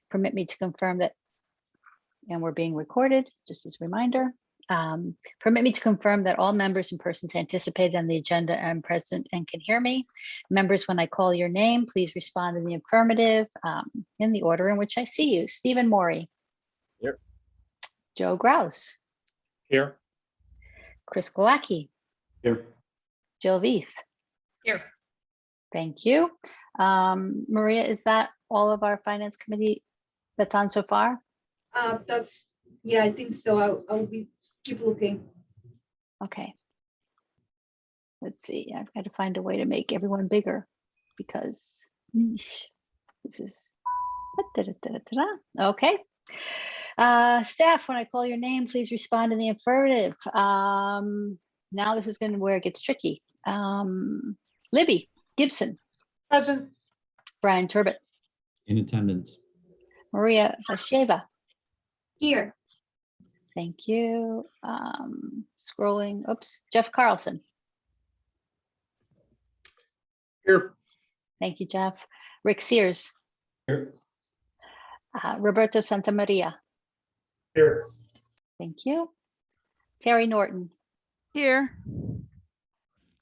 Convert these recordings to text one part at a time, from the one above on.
permit me to confirm that, and we're being recorded, just as a reminder. Permit me to confirm that all members and persons anticipated on the agenda are present and can hear me. Members, when I call your name, please respond in the affirmative in the order in which I see you. Stephen Morey. Here. Joe Grouse. Here. Chris Glowacki. Here. Jill Veith. Here. Thank you. Maria, is that all of our finance committee that's on so far? Yeah, I think so. I'll keep looking. Okay. Let's see. I've got to find a way to make everyone bigger because this is okay. Staff, when I call your name, please respond in the affirmative. Now this is going to where it gets tricky. Libby Gibson. Present. Brian Turbot. In attendance. Maria Vasheva. Here. Thank you. Scrolling. Oops. Jeff Carlson. Here. Thank you, Jeff. Rick Sears. Here. Roberto Santamaria. Here. Thank you. Terry Norton. Here.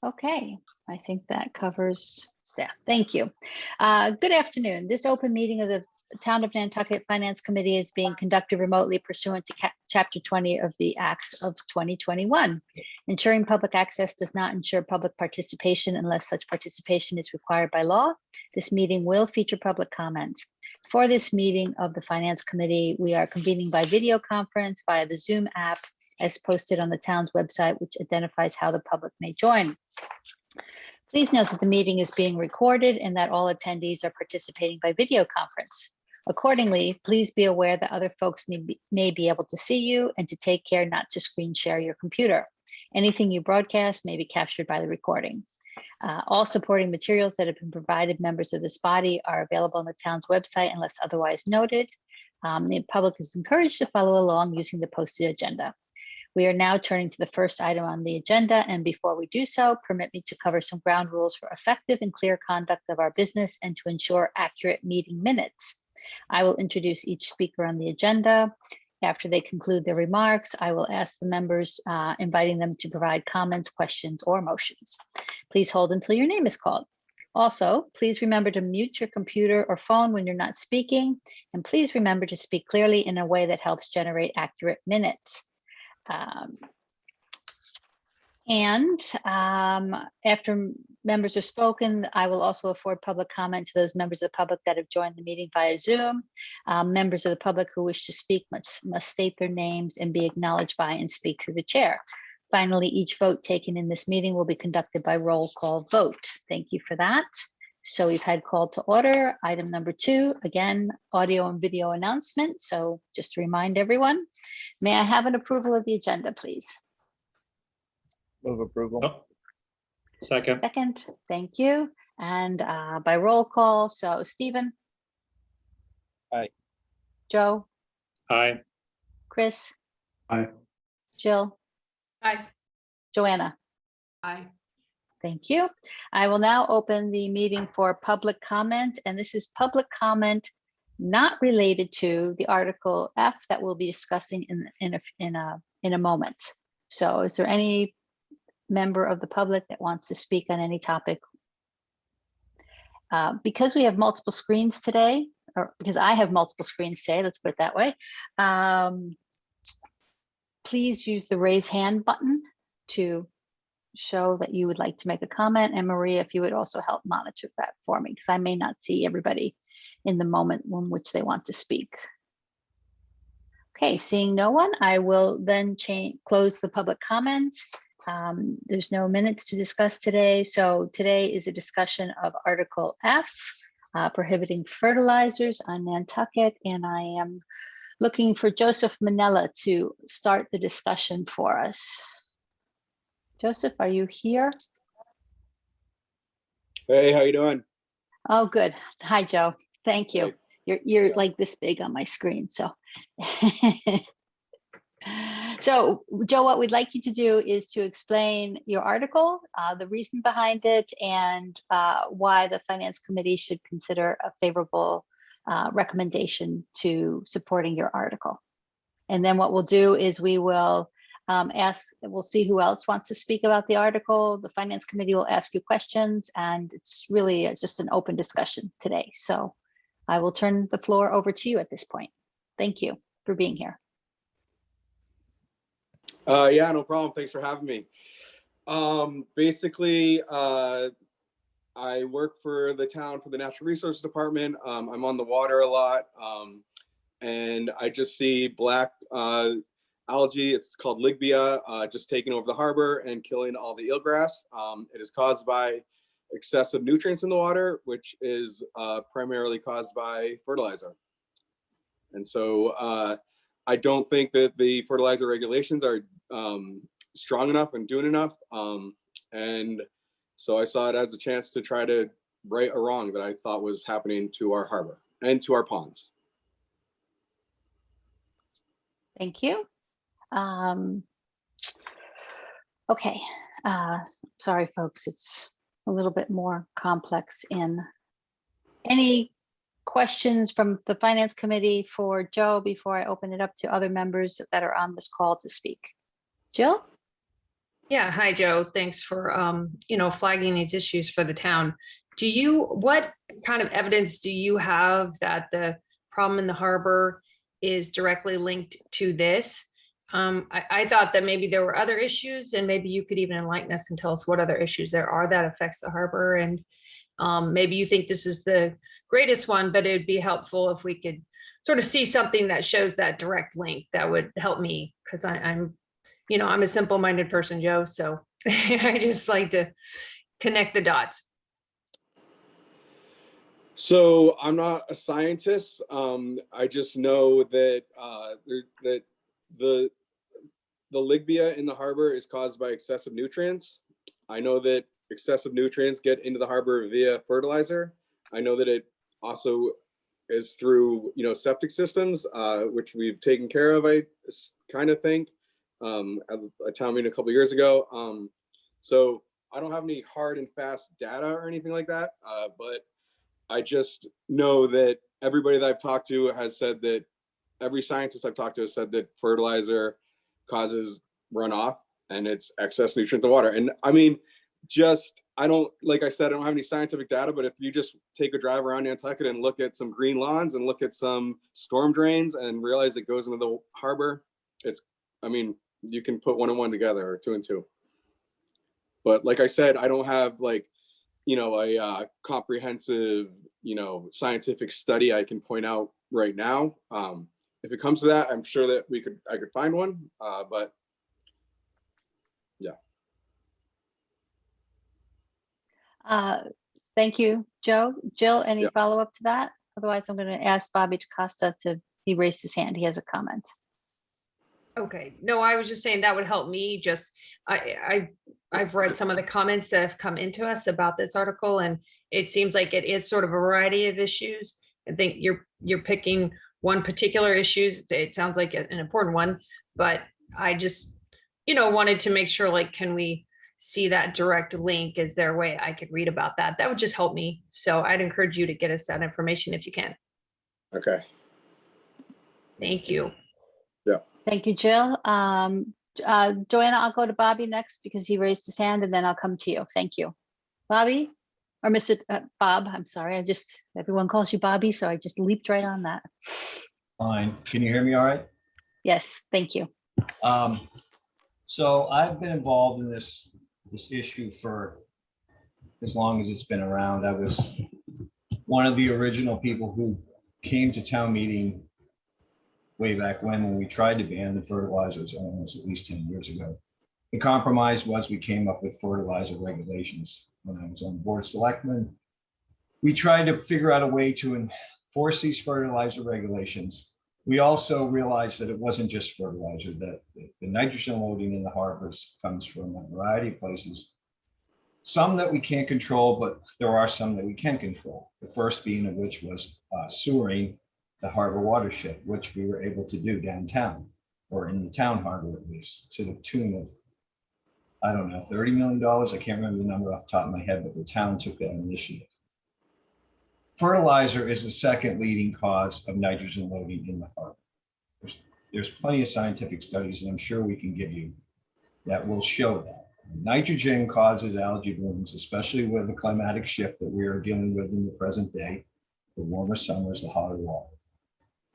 Okay, I think that covers staff. Thank you. Good afternoon. This open meeting of the Town of Nantucket Finance Committee is being conducted remotely pursuant to Chapter 20 of the Acts of 2021. Ensuring public access does not ensure public participation unless such participation is required by law. This meeting will feature public comment. For this meeting of the Finance Committee, we are convening by video conference via the Zoom app as posted on the town's website, which identifies how the public may join. Please note that the meeting is being recorded and that all attendees are participating by video conference. Accordingly, please be aware that other folks may be able to see you and to take care not to screen share your computer. Anything you broadcast may be captured by the recording. All supporting materials that have been provided members of this body are available on the town's website unless otherwise noted. The public is encouraged to follow along using the posted agenda. We are now turning to the first item on the agenda, and before we do so, permit me to cover some ground rules for effective and clear conduct of our business and to ensure accurate meeting minutes. I will introduce each speaker on the agenda. After they conclude their remarks, I will ask the members, inviting them to provide comments, questions, or motions. Please hold until your name is called. Also, please remember to mute your computer or phone when you're not speaking, and please remember to speak clearly in a way that helps generate accurate minutes. After members are spoken, I will also afford public comment to those members of the public that have joined the meeting via Zoom. Members of the public who wish to speak must state their names and be acknowledged by and speak through the chair. Finally, each vote taken in this meeting will be conducted by roll call vote. Thank you for that. So we've had call to order. Item number 2, again, audio and video announcement. So just to remind everyone, may I have an approval of the agenda, please? Move approval. Oh. Second. Second, thank you. And by roll call, so Stephen. Aye. Joe. Aye. Chris. Aye. Jill. Aye. Joanna. Aye. Thank you. I will now open the meeting for public comment, and this is public comment not related to the Article F that we'll be discussing in a moment. So is there any member of the public that wants to speak on any topic? Because we have multiple screens today, or because I have multiple screens today, let's put it that way. Please use the raise hand button to show that you would like to make a comment. And Maria, if you would also help monitor that for me, because I may not see everybody in the moment in which they want to speak. Okay, seeing no one, I will then close the public comments. There's no minutes to discuss today. So today is a discussion of Article F, prohibiting fertilizers on Nantucket. And I am looking for Joseph Manella to start the discussion for us. Joseph, are you here? Hey, how you doing? Oh, good. Hi, Joe. Thank you. You're like this big on my screen, so. So, Joe, what we'd like you to do is to explain your article, the reason behind it, and why the Finance Committee should consider a favorable recommendation to supporting your article. And then what we'll do is we will we'll see who else wants to speak about the article. The Finance Committee will ask you questions, and it's really just an open discussion today. So I will turn the floor over to you at this point. Thank you for being here. Yeah, no problem. Thanks for having me. Basically, I work for the town for the Natural Resources Department. I'm on the water a lot, and I just see black algae. It's called Ligbia, just taking over the harbor and killing all the eelgrass. It is caused by excessive nutrients in the water, which is primarily caused by fertilizer. And so I don't think that the fertilizer regulations are strong enough and doing enough. And so I saw it as a chance to try to right a wrong that I thought was happening to our harbor and to our ponds. Thank you. Okay, sorry folks, it's a little bit more complex in. Any questions from the Finance Committee for Joe before I open it up to other members that are on this call to speak? Jill? Yeah, hi Joe. Thanks for flagging these issues for the town. What kind of evidence do you have that the problem in the harbor is directly linked to this? I thought that maybe there were other issues, and maybe you could even enlighten us and tell us what other issues there are that affects the harbor. And maybe you think this is the greatest one, but it'd be helpful if we could sort of see something that shows that direct link. That would help me, because I'm a simple-minded person, Joe, so I just like to connect the dots. So I'm not a scientist. I just know that that the Ligbia in the harbor is caused by excessive nutrients. I know that excessive nutrients get into the harbor via fertilizer. I know that it also is through septic systems, which we've taken care of. I kind of think at a town meeting a couple of years ago. So I don't have any hard and fast data or anything like that, but I just know that everybody that I've talked to has said that, every scientist I've talked to has said that fertilizer causes runoff and it's excess nutrient in the water. And I mean, like I said, I don't have any scientific data, but if you just take a drive around Nantucket and look at some green lawns and look at some storm drains and realize it goes into the harbor, you can put 1 and 1 together, or 2 and 2. But like I said, I don't have a comprehensive, scientific study I can point out right now. If it comes to that, I'm sure that I could find one, but yeah. Thank you, Joe. Jill, any follow-up to that? Otherwise, I'm going to ask Bobby DaCosta he raised his hand. He has a comment. Okay, no, I was just saying that would help me. I've read some of the comments that have come into us about this article, and it seems like it is sort of a variety of issues. I think you're picking one particular issue. It sounds like an important one, but I just, wanted to make sure, like, can we see that direct link? Is there a way I could read about that? That would just help me. So I'd encourage you to get us that information if you can. Okay. Thank you. Yeah. Thank you, Jill. Joanna, I'll go to Bobby next because he raised his hand, and then I'll come to you. Thank you. Bobby, or Mr. Bob, I'm sorry. Everyone calls you Bobby, so I just leaped right on that. Fine. Can you hear me all right? Yes, thank you. So I've been involved in this issue for as long as it's been around. I was one of the original people who came to town meeting way back when we tried to ban the fertilizers, almost at least 10 years ago. The compromise was we came up with fertilizer regulations. When I was on the board of selectmen, we tried to figure out a way to enforce these fertilizer regulations. We also realized that it wasn't just fertilizer, that the nitrogen loading in the harbors comes from a variety of places. Some that we can't control, but there are some that we can control. The first being of which was sewering the harbor watershed, which we were able to do downtown, or in the town harbor at least, to the tune of, I don't know, $30 million. I can't remember the number off the top of my head, but the town took that initiative. fertilizer is the second leading cause of nitrogen loading in the harbor. There's plenty of scientific studies, and I'm sure we can give you that will show that. Nitrogen causes algae blooms, especially with the climatic shift that we are dealing with in the present day, the warmer summers, the hotter water.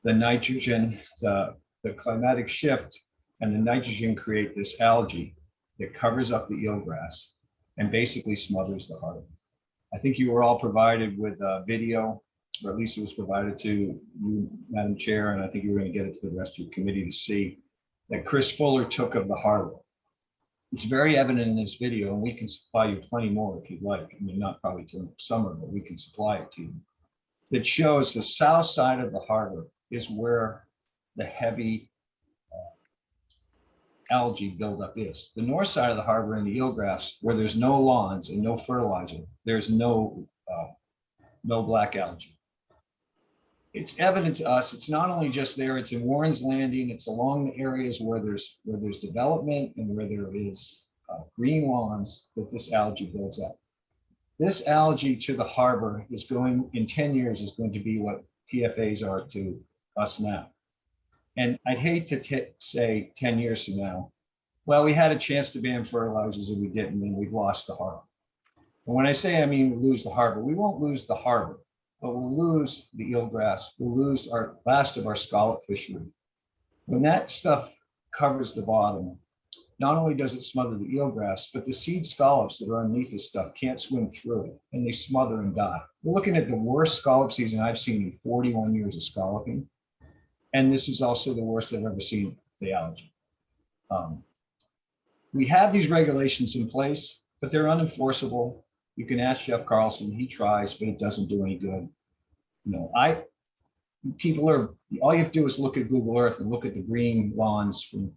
The nitrogen, the climatic shift and the nitrogen create this algae that covers up the eelgrass and basically smothers the harbor. I think you were all provided with a video, or at least it was provided to you, Madam Chair, and I think you were going to get it to the rest of your committee to see, that Chris Fuller took of the harbor. It's very evident in this video, and we can supply you plenty more if you'd like. I mean, not probably till summer, but we can supply it to you. That shows the south side of the harbor is where the heavy algae buildup is. The north side of the harbor in the eelgrass, where there's no lawns and no fertilizer, there's no black algae. It's evident to us, it's not only just there, it's in Warren's Landing, it's along the areas where there's development and where there is green lawns that this algae builds up. This algae to the harbor is going, in 10 years, is going to be what PFAs are to us now. And I'd hate to say 10 years from now, well, we had a chance to ban fertilizers and we didn't, and we've lost the harbor. And when I say, I mean, we lose the harbor, we won't lose the harbor, but we'll lose the eelgrass, we'll lose our last of our scallop fishery. When that stuff covers the bottom, not only does it smother the eelgrass, but the seed scallops that are underneath this stuff can't swim through it, and they smother and die. We're looking at the worst scallop season I've seen in 41 years of scalloping. And this is also the worst I've ever seen the algae. We have these regulations in place, but they're unenforceable. You can ask Jeff Carlson, he tries, but it doesn't do any good. You know, all you have to do is look at Google Earth and look at the green lawns from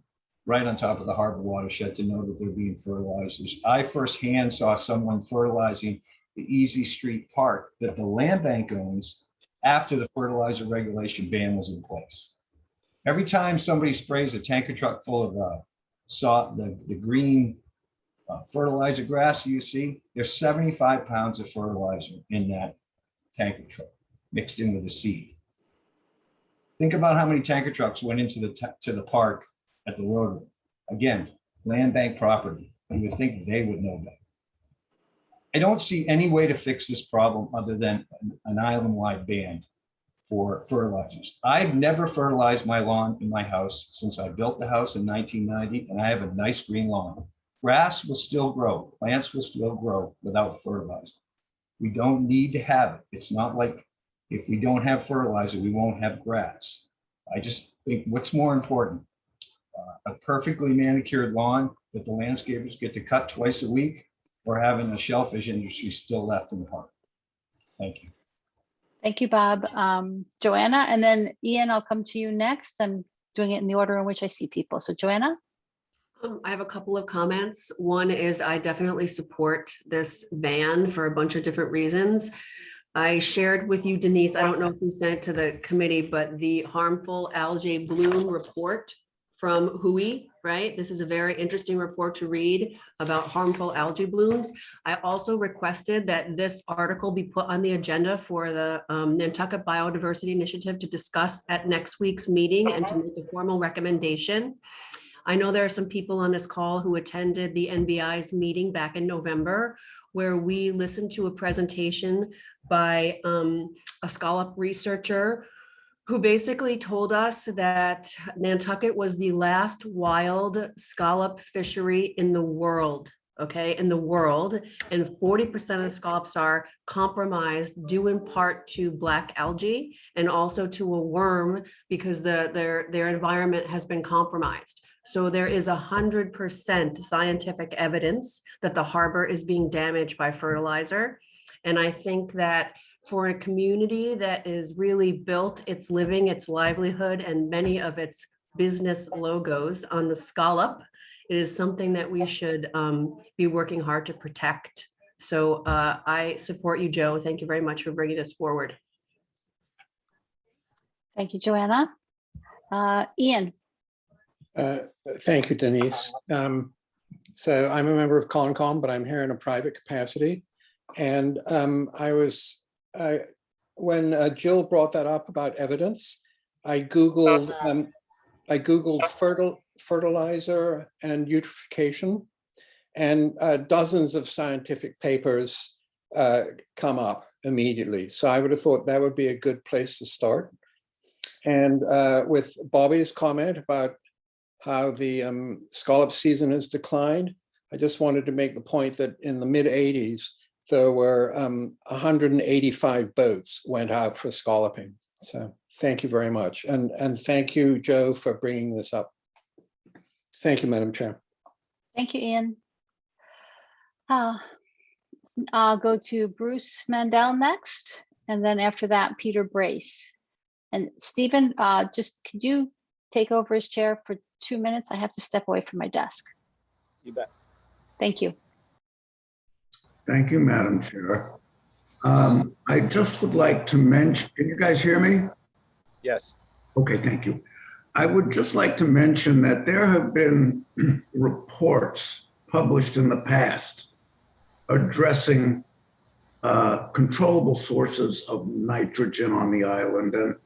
right on top of the harbor watershed to know that they're being fertilizers. I firsthand saw someone fertilizing the Easy Street Park that the land bank owns after the fertilizer regulation ban was in place. Every time somebody sprays a tanker truck full of the green fertilizer grass you see, there's 75 pounds of fertilizer in that tanker truck mixed in with the seed. Think about how many tanker trucks went into the park at the road. Again, land bank property. You would think they would know that. I don't see any way to fix this problem other than an island-wide ban for fertilizers. I've never fertilized my lawn in my house since I built the house in 1990, and I have a nice green lawn. Grass will still grow, plants will still grow without fertilizer. We don't need to have it. It's not like if we don't have fertilizer, we won't have grass. I just think what's more important, a perfectly manicured lawn that the landscapers get to cut twice a week, or having a shellfish industry still left in the park. Thank you. Thank you, Bob. Joanna, and then Ian, I'll come to you next. I'm doing it in the order in which I see people. So Joanna? I have a couple of comments. One is I definitely support this ban for a bunch of different reasons. I shared with you, Denise, I don't know if you sent it to the committee, but the harmful algae bloom report from WHOI, right? This is a very interesting report to read about harmful algae blooms. I also requested that this article be put on the agenda for the Nantucket Biodiversity Initiative to discuss at next week's meeting and to make a formal recommendation. I know there are some people on this call who attended the NBI's meeting back in November, where we listened to a presentation by a scallop researcher who basically told us that Nantucket was the last wild scallop fishery in the world, okay, in the world, and 40% of scallops are compromised due in part to black algae and also to a worm because their environment has been compromised. So there is 100% scientific evidence that the harbor is being damaged by fertilizer. And I think that for a community that is really built its living, its livelihood, and many of its business logos on the scallop, it is something that we should be working hard to protect. So I support you, Joe. Thank you very much for bringing this forward. Thank you, Joanna. Ian. Thank you, Denise. So I'm a member of Concom, but I'm here in a private capacity. And I when Jill brought that up about evidence, I Googled fertilizer and eutrophication, and dozens of scientific papers come up immediately. So I would have thought that would be a good place to start. And with Bobby's comment about how the scallop season has declined, I just wanted to make the point that in the mid-'80s, there were 185 boats went out for scalloping. So thank you very much. And thank you, Joe, for bringing this up. Thank you, Madam Chair. Thank you, Ian. I'll go to Bruce Mandel next, and then after that, Peter Brace. And Stephen, just could you take over as chair for 2 minutes? I have to step away from my desk. You bet. Thank you. Thank you, Madam Chair. I just would like to mention, can you guys hear me? Yes. Okay, thank you. I would just like to mention that there have been reports published in the past addressing controllable sources of nitrogen on the island. And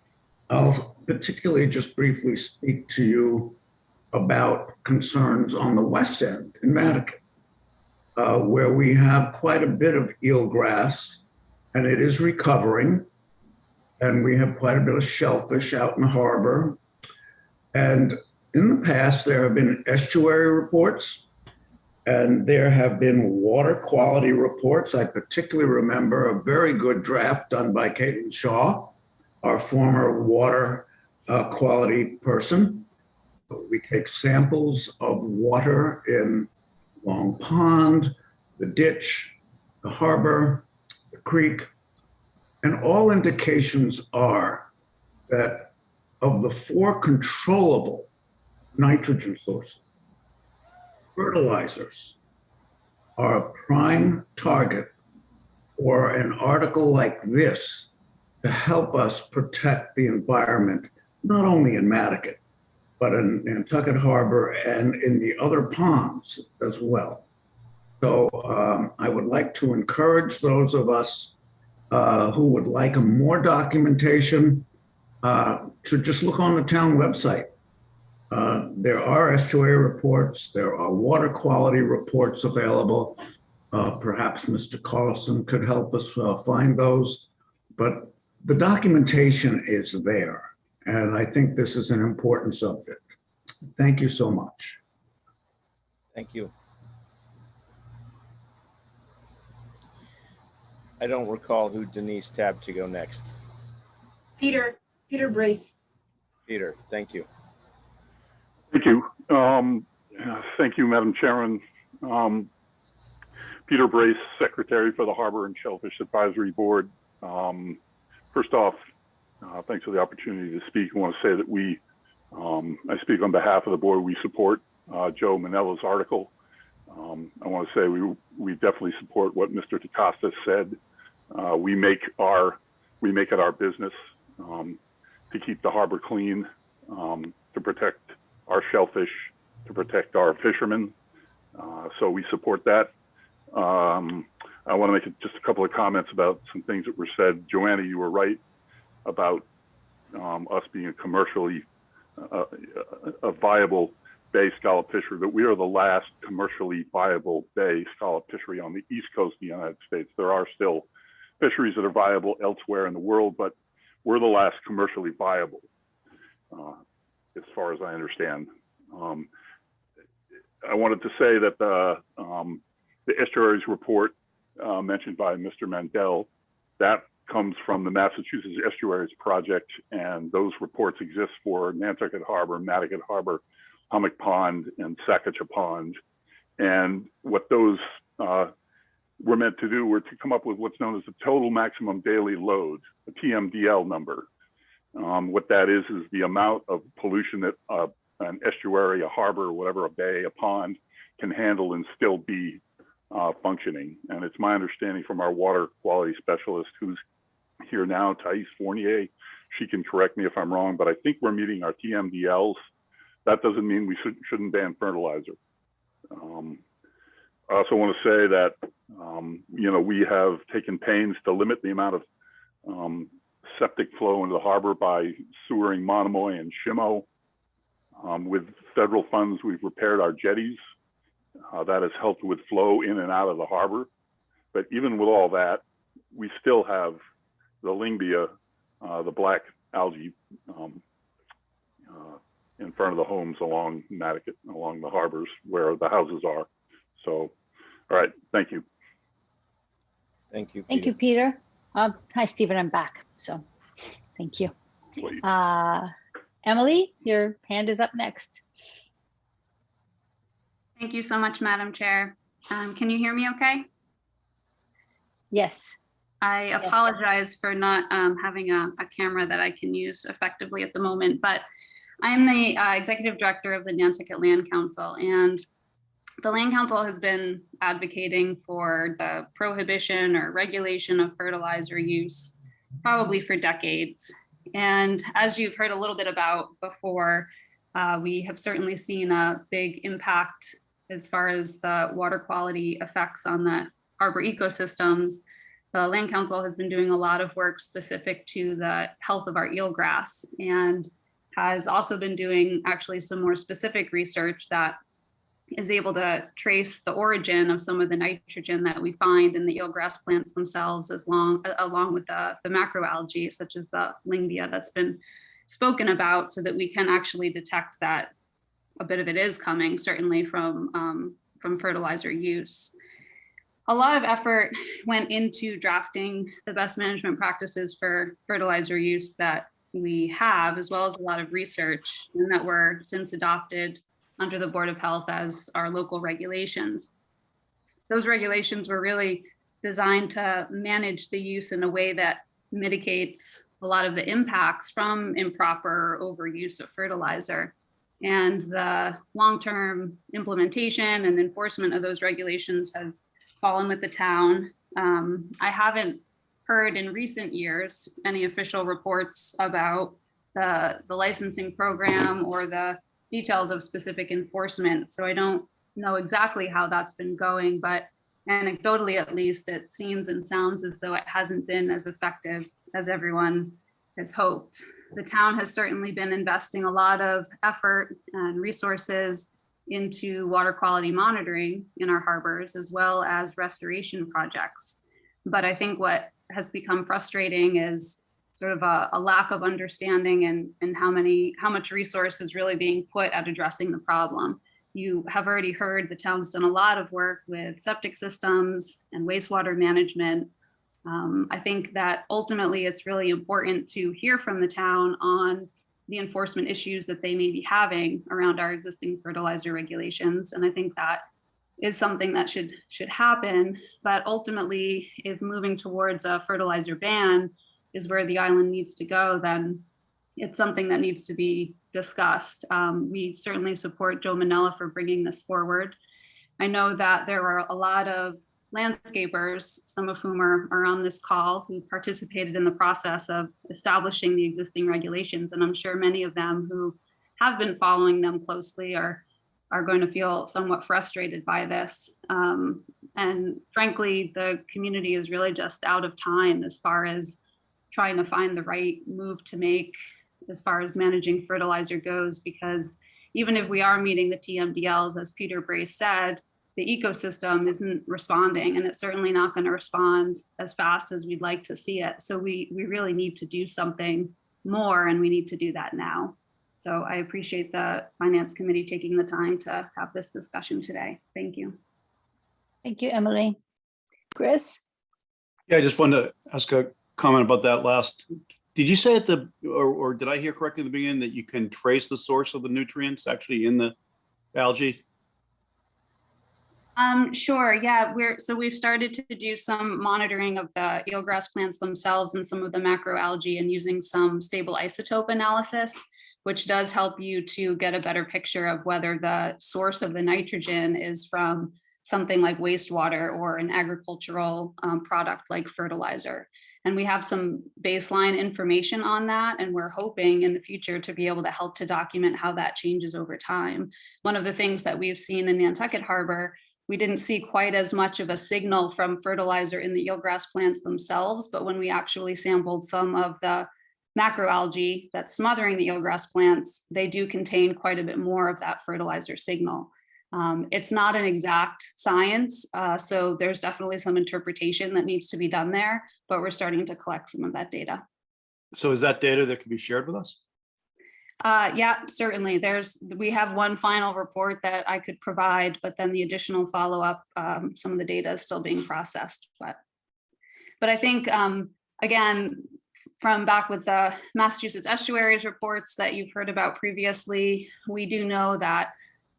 I'll particularly just briefly speak to you about concerns on the west end in Nantucket, where we have quite a bit of eelgrass, and it is recovering. And we have quite a bit of shellfish out in the harbor. And in the past, there have been estuary reports, and there have been water quality reports. I particularly remember a very good draft done by Caitlin Shaw, our former water quality person. We take samples of water in Long Pond, the ditch, the harbor, the creek, and all indications are that of the 4 controllable nitrogen sources, fertilizers are a prime target for an article like this to help us protect the environment, not only in Nantucket, but in Nantucket Harbor and in the other ponds as well. So I would like to encourage those of us who would like more documentation to just look on the town website. There are estuary reports, there are water quality reports available. Perhaps Mr. Carlson could help us find those, but the documentation is there. And I think this is an important subject. Thank you so much. Thank you. I don't recall who Denise tabbed to go next. Peter Brace. Peter, thank you. Thank you. Thank you, Madam Chairman. Peter Brace, Secretary for the Harbor and Shellfish Advisory Board. First off, thanks for the opportunity to speak. I want to say that we, I speak on behalf of the board, we support Joe Manella's article. I want to say we definitely support what Mr. DeCosta said. We make it our business to keep the harbor clean, to protect our shellfish, to protect our fishermen. So we support that. I want to make just a couple of comments about some things that were said. Joanna, you were right about us being a commercially a viable bay scallop fishery, but we are the last commercially viable bay scallop fishery on the east coast of the United States. There are still fisheries that are viable elsewhere in the world, but we're the last commercially viable, as far as I understand. I wanted to say that the estuaries report mentioned by Mr. Mandel, that comes from the Massachusetts Estuaries Project, and those reports exist for Nantucket Harbor, Nantucket Harbor, Hummock Pond, and Sacajah Pond. And what those were meant to do were to come up with what's known as the total maximum daily load, a TMDL number. What that is the amount of pollution that an estuary, a harbor, whatever, a bay, a pond can handle and still be functioning. And it's my understanding from our water quality specialist who's here now, Thais Fournier, she can correct me if I'm wrong, but I think we're meeting our TMDLs. That doesn't mean we shouldn't ban fertilizer. I also want to say that, we have taken pains to limit the amount of septic flow into the harbor by sewering Monomoy and Shimo. With federal funds, we've repaired our jetties. That has helped with flow in and out of the harbor. But even with all that, we still have the Lingbia, the black algae, in front of the homes along Nantucket, along the harbors where the houses are. So, all right, thank you. Thank you. Thank you, Peter. Hi, Stephen, I'm back. So thank you. Please. Emily, your hand is up next. Thank you so much, Madam Chair. Can you hear me okay? Yes. I apologize for not having a camera that I can use effectively at the moment, but I'm the Executive Director of the Nantucket Land Council, and the Land Council has been advocating for the prohibition or regulation of fertilizer use probably for decades. And as you've heard a little bit about before, we have certainly seen a big impact as far as the water quality effects on the harbor ecosystems. The Land Council has been doing a lot of work specific to the health of our eelgrass, and has also been doing actually some more specific research that is able to trace the origin of some of the nitrogen that we find in the eelgrass plants themselves, along with the macroalgae, such as the Lingbia that's been spoken about, so that we can actually detect that a bit of it is coming, certainly from fertilizer use. A lot of effort went into drafting the best management practices for fertilizer use that we have, as well as a lot of research, and that were since adopted under the Board of Health as our local regulations. Those regulations were really designed to manage the use in a way that mitigates a lot of the impacts from improper overuse of fertilizer. And the long-term implementation and enforcement of those regulations has fallen with the town. I haven't heard in recent years any official reports about the licensing program or the details of specific enforcement. So I don't know exactly how that's been going, but anecdotally, at least, it seems and sounds as though it hasn't been as effective as everyone has hoped. The town has certainly been investing a lot of effort and resources into water quality monitoring in our harbors, as well as restoration projects. But I think what has become frustrating is sort of a lack of understanding and how much resource is really being put at addressing the problem. You have already heard the town's done a lot of work with septic systems and wastewater management. I think that ultimately it's really important to hear from the town on the enforcement issues that they may be having around our existing fertilizer regulations. And I think that is something that should happen. But ultimately, if moving towards a fertilizer ban is where the island needs to go, then it's something that needs to be discussed. We certainly support Joe Manella for bringing this forward. I know that there are a lot of landscapers, some of whom are on this call, who participated in the process of establishing the existing regulations. And I'm sure many of them who have been following them closely are going to feel somewhat frustrated by this. And frankly, the community is really just out of time as far as trying to find the right move to make as far as managing fertilizer goes, because even if we are meeting the TMDLs, as Peter Brace said, the ecosystem isn't responding, and it's certainly not going to respond as fast as we'd like to see it. So we really need to do something more, and we need to do that now. So I appreciate the Finance Committee taking the time to have this discussion today. Thank you. Thank you, Emily. Chris? Yeah, I just wanted to ask a comment about that last. Did you say at the, or did I hear correctly at the beginning that you can trace the source of the nutrients actually in the algae? Sure. Yeah, we've started to do some monitoring of the eelgrass plants themselves and some of the macroalgae, and using some stable isotope analysis, which does help you to get a better picture of whether the source of the nitrogen is from something like wastewater or an agricultural product like fertilizer. And we have some baseline information on that, and we're hoping in the future to be able to help to document how that changes over time. One of the things that we've seen in Nantucket Harbor we didn't see quite as much of a signal from fertilizer in the eelgrass plants themselves, but when we actually sampled some of the macroalgae that's smothering the eelgrass plants, they do contain quite a bit more of that fertilizer signal. It's not an exact science, so there's definitely some interpretation that needs to be done there, but we're starting to collect some of that data. So is that data that can be shared with us? Yeah, certainly. We have one final report that I could provide, but then the additional follow-up, some of the data is still being processed. But I think, again, from back with the Massachusetts estuaries reports that you've heard about previously, we do know that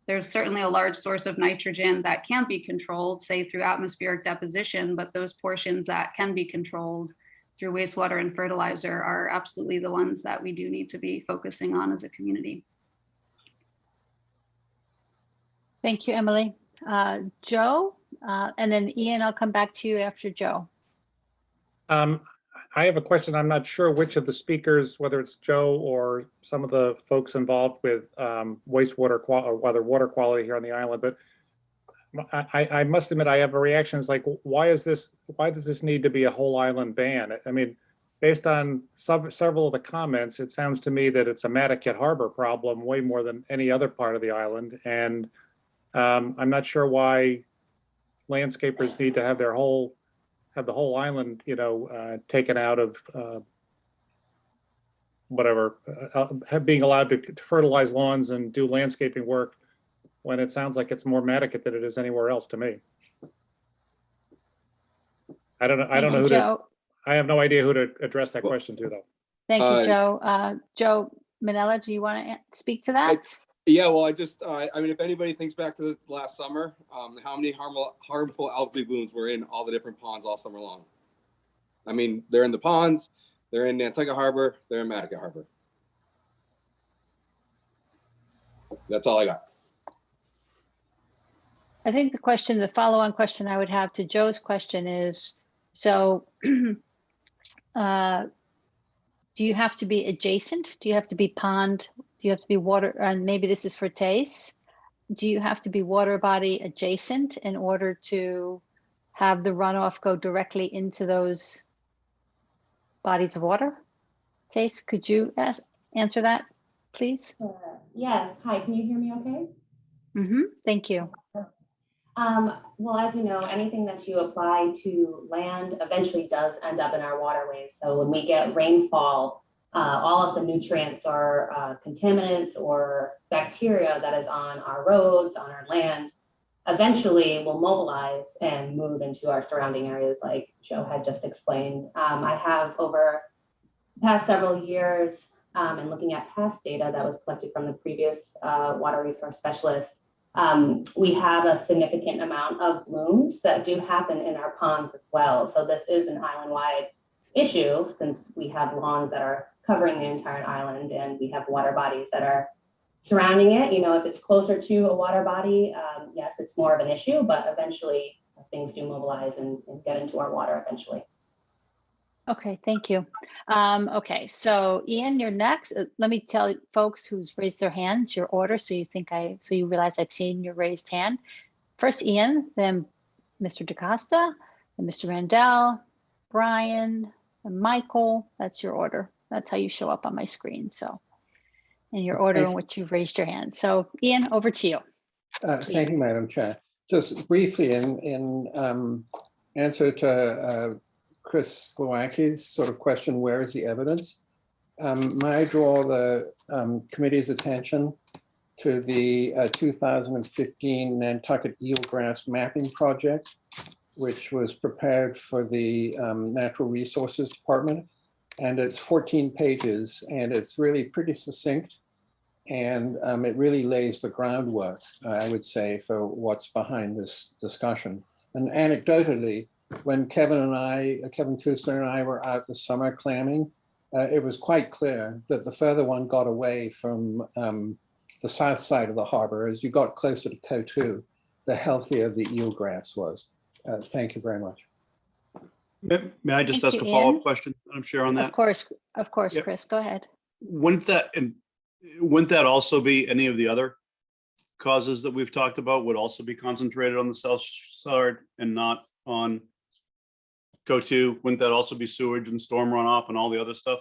there's certainly a large source of nitrogen that can be controlled, say through atmospheric deposition, but those portions that can be controlled through wastewater and fertilizer are absolutely the ones that we do need to be focusing on as a community. Thank you, Emily. Joe, and then Ian, I'll come back to you after Joe. I have a question. I'm not sure which of the speakers, whether it's Joe or some of the folks involved with wastewater or water quality here on the island, but I must admit I have a reaction. It's like, why does this need to be a whole island ban? I mean, based on several of the comments, it sounds to me that it's a Nantucket Harbor problem way more than any other part of the island. And I'm not sure why landscapers need to have the whole island, taken out of whatever, being allowed to fertilize lawns and do landscaping work, when it sounds like it's more Nantucket than it is anywhere else to me. I don't know who to, I have no idea who to address that question to, though. Thank you, Joe. Joe Manella, do you want to speak to that? Yeah, well, I mean, if anybody thinks back to the last summer, how many harmful algae blooms were in all the different ponds all summer long? I mean, they're in the ponds, they're in Nantucket Harbor, they're in Nantucket Harbor. That's all I got. I think the follow-on question I would have to Joe's question is, so do you have to be adjacent? Do you have to be pond? Do you have to be water? And maybe this is for Tace. Do you have to be water body adjacent in order to have the runoff go directly into those bodies of water? Tace, could you answer that, please? Yes. Hi, can you hear me okay? Mm-hmm. Thank you. Well, as you know, anything that you apply to land eventually does end up in our waterways. So when we get rainfall, all of the nutrients or contaminants or bacteria that is on our roads, on our land, eventually will mobilize and move into our surrounding areas like Joe had just explained. I have over the past several years and looking at past data that was collected from the previous water resource specialists, we have a significant amount of blooms that do happen in our ponds as well. So this is an island-wide issue since we have lawns that are covering the entire island and we have water bodies that are surrounding it. You know, if it's closer to a water body, yes, it's more of an issue, but eventually things do mobilize and get into our water eventually. Okay, thank you. Okay, so Ian, you're next. Let me tell folks who's raised their hands your order, so you realize I've seen your raised hand. First Ian, then Mr. DaCosta, then Mr. Randall, Brian, and Michael. That's your order. That's how you show up on my screen. So, in your order in which you've raised your hand. So Ian, over to you. Thank you, Madam Chair. Just briefly, in answer to Chris Glowacki's sort of question, where is the evidence? May I draw the committee's attention to the 2015 Nantucket eelgrass mapping project, which was prepared for the Natural Resources Department. And it's 14 pages and it's really pretty succinct. And it really lays the groundwork, I would say, for what's behind this discussion. And anecdotally, when Kevin Kuster and I were out this summer clamming, it was quite clear that the further one got away from the south side of the harbor, as you got closer to Coatue, the healthier the eelgrass was. Thank you very much. May I just ask a follow-up question, Madam Chair, on that? Of course, Chris, go ahead. Wouldn't that also be any of the other causes that we've talked about would also be concentrated on the south side and not on go-to? Wouldn't that also be sewage and storm runoff and all the other stuff?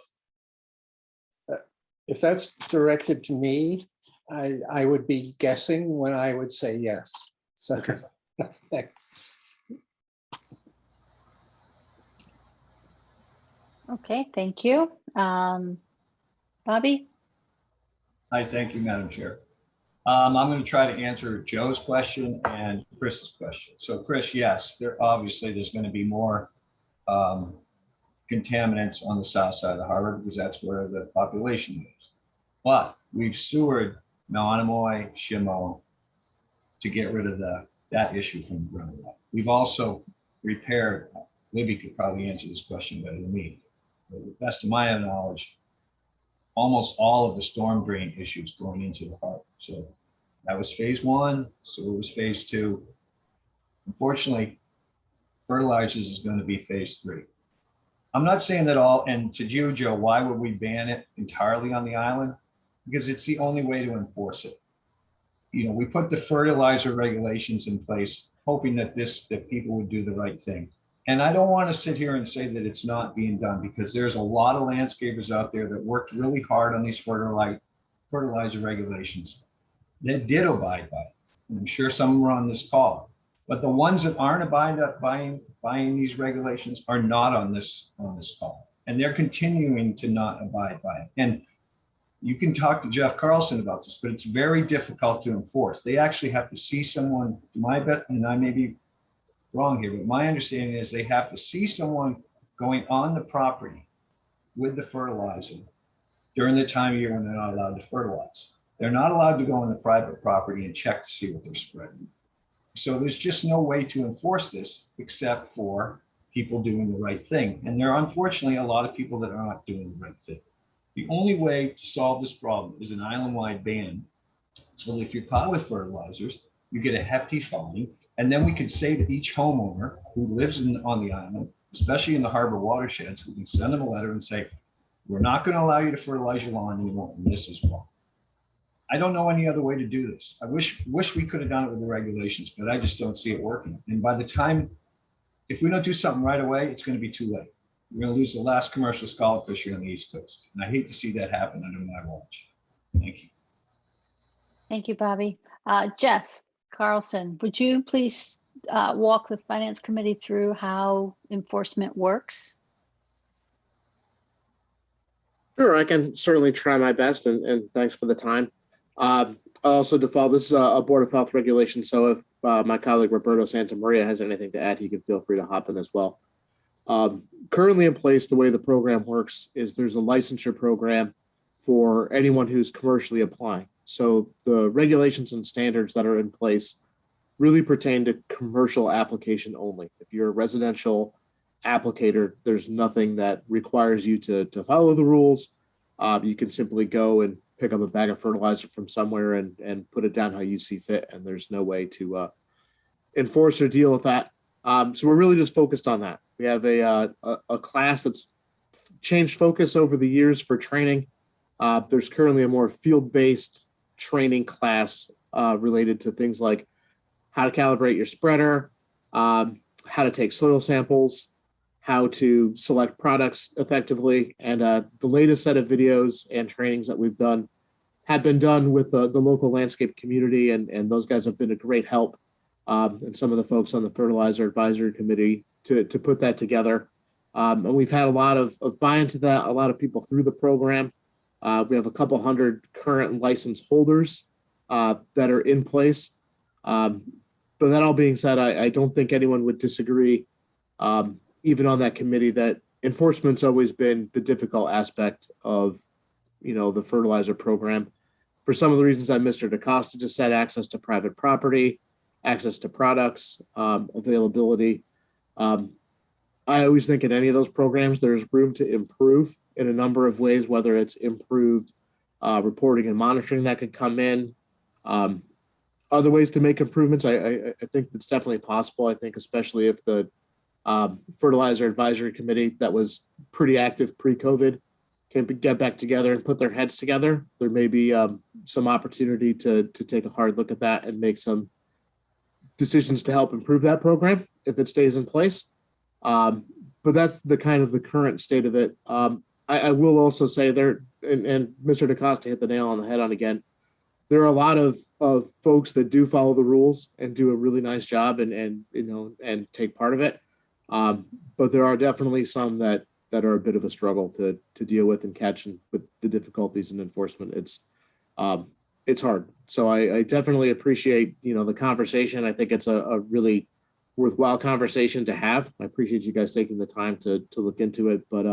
If that's directed to me, I would be guessing when I would say yes. So, thanks. Okay, thank you. Bobby? Hi, thank you, Madam Chair. I'm going to try to answer Joe's question and Chris's question. So Chris, yes, there's going to be more contaminants on the south side of the harbor because that's where the population is. But we've sewered Monomoy, Shimo to get rid of that issue from the ground up. We've also repaired, Libby could probably answer this question better than me. But to the best of my knowledge, almost all of the storm drain issues going into the harbor. So that was phase one, so it was phase two. Unfortunately, fertilizers is going to be phase three. I'm not saying that all, and to you, Joe, why would we ban it entirely on the island? Because it's the only way to enforce it. You know, we put the fertilizer regulations in place, hoping that people would do the right thing. And I don't want to sit here and say that it's not being done, because there's a lot of landscapers out there that worked really hard on these fertilizer regulations that did abide by it. And I'm sure some were on this call, but the ones that aren't buying these regulations are not on this call, and they're continuing to not abide by it. And you can talk to Jeff Carlson about this, but it's very difficult to enforce. They actually have to see someone, my bet, and I may be wrong here, but my understanding is they have to see someone going on the property with the fertilizer during the time of year when they're not allowed to fertilize. They're not allowed to go on the private property and check to see what they're spreading. So there's just no way to enforce this except for people doing the right thing. And there are unfortunately a lot of people that are not doing the right thing. The only way to solve this problem is an island-wide ban. So if you're caught with fertilizers, you get a hefty fine. And then we could say to each homeowner who lives on the island, especially in the harbor watersheds, we can send them a letter and say, we're not going to allow you to fertilize your lawn anymore, and this is wrong. I don't know any other way to do this. I wish we could have done it with the regulations, but I just don't see it working. And by the time, if we don't do something right away, it's going to be too late. We're going to lose the last commercial scallop fishery on the East Coast. And I hate to see that happen under my watch. Thank you. Thank you, Bobby. Jeff Carlson, would you please walk the Finance Committee through how enforcement works? Sure, I can certainly try my best, and thanks for the time. Also, default, this is a Board of Health regulation, so if my colleague Roberto Santamaria has anything to add, he can feel free to hop in as well. Currently in place, the way the program works is there's a licensure program for anyone who's commercially applying. So the regulations and standards that are in place really pertain to commercial application only. If you're a residential applicator, there's nothing that requires you to follow the rules. You can simply go and pick up a bag of fertilizer from somewhere and put it down how you see fit, and there's no way to enforce or deal with that. So we're really just focused on that. We have a class that's changed focus over the years for training. There's currently a more field-based training class related to things like how to calibrate your spreader, how to take soil samples, how to select products effectively. And the latest set of videos and trainings that we've done have been done with the local landscape community, and those guys have been a great help, and some of the folks on the Fertilizer Advisory Committee to put that together. And we've had a lot of buy-in to that, a lot of people through the program. We have a couple hundred current license holders that are in place. But that all being said, I don't think anyone would disagree, even on that committee, that enforcement's always been the difficult aspect of, the fertilizer program. For some of the reasons that Mr. DaCosta just said, access to private property, access to products, availability. I always think in any of those programs, there's room to improve in a number of ways, whether it's improved reporting and monitoring that could come in. Other ways to make improvements, I think it's definitely possible. I think especially if the Fertilizer Advisory Committee that was pretty active pre-COVID can get back together and put their heads together, there may be some opportunity to take a hard look at that and make some decisions to help improve that program if it stays in place. But that's the kind of the current state of it. I will also say there, and Mr. DaCosta hit the nail on the head on again. There are a lot of folks that do follow the rules and do a really nice job and take part of it. But there are definitely some that are a bit of a struggle to deal with and catch, and with the difficulties in enforcement. It's hard. So I definitely appreciate, the conversation. I think it's a really worthwhile conversation to have. I appreciate you guys taking the time to look into it, but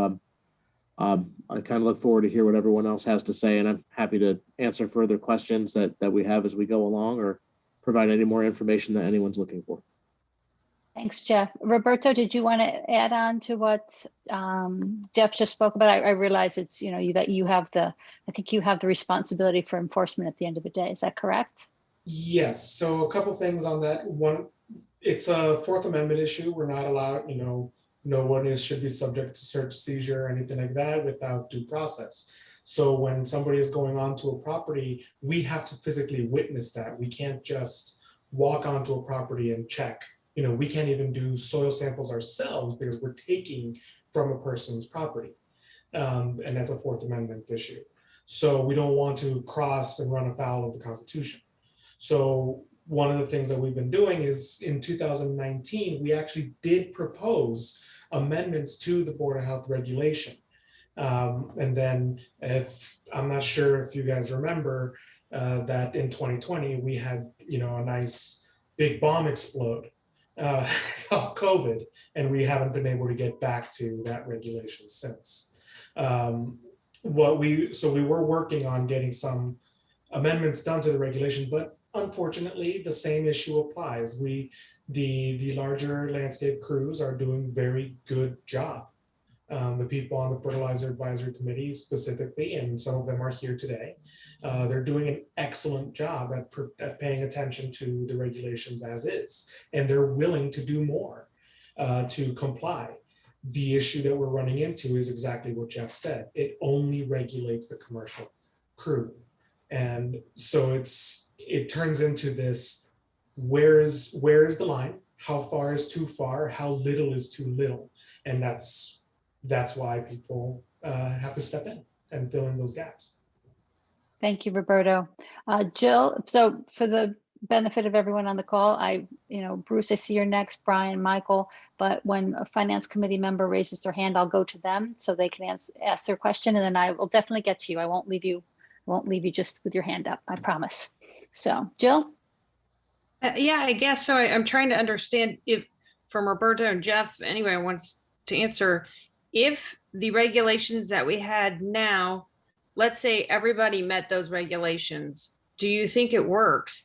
I kind of look forward to hear what everyone else has to say, and I'm happy to answer further questions that we have as we go along, or provide any more information that anyone's looking for. Thanks, Jeff. Roberto, did you want to add on to what Jeff just spoke about? I realize it's, that you have the responsibility for enforcement at the end of the day. Is that correct? Yes. So a couple things on that. One, it's a Fourth Amendment issue. We're not allowed, no one should be subject to search, seizure, or anything like that without due process. So when somebody is going onto a property, we have to physically witness that. We can't just walk onto a property and check. We can't even do soil samples ourselves because we're taking from a person's property. And that's a Fourth Amendment issue. So we don't want to cross and run afoul of the Constitution. So one of the things that we've been doing is in 2019, we actually did propose amendments to the Board of Health regulation. And then I'm not sure if you guys remember that in 2020, we had, a nice big bomb explode of COVID, and we haven't been able to get back to that regulation since. We were working on getting some amendments done to the regulation, but unfortunately, the same issue applies. The larger landscape crews are doing very good job. The people on the Fertilizer Advisory Committee specifically, and some of them are here today, they're doing an excellent job at paying attention to the regulations as is, and they're willing to do more to comply. The issue that we're running into is exactly what Jeff said. It only regulates the commercial crew. And so it turns into this, where is the line? How far is too far? How little is too little? And that's why people have to step in and fill in those gaps. Thank you, Roberto. Jill, so for the benefit of everyone on the call, Bruce, I see you're next, Brian, Michael, but when a finance committee member raises their hand, I'll go to them so they can ask their question, and then I will definitely get to you. I won't leave you just with your hand up, I promise. So, Jill? Yeah, I guess so. I'm trying to understand if, from Roberto and Jeff, anyone wants to answer, if the regulations that we had now, let's say everybody met those regulations, do you think it works?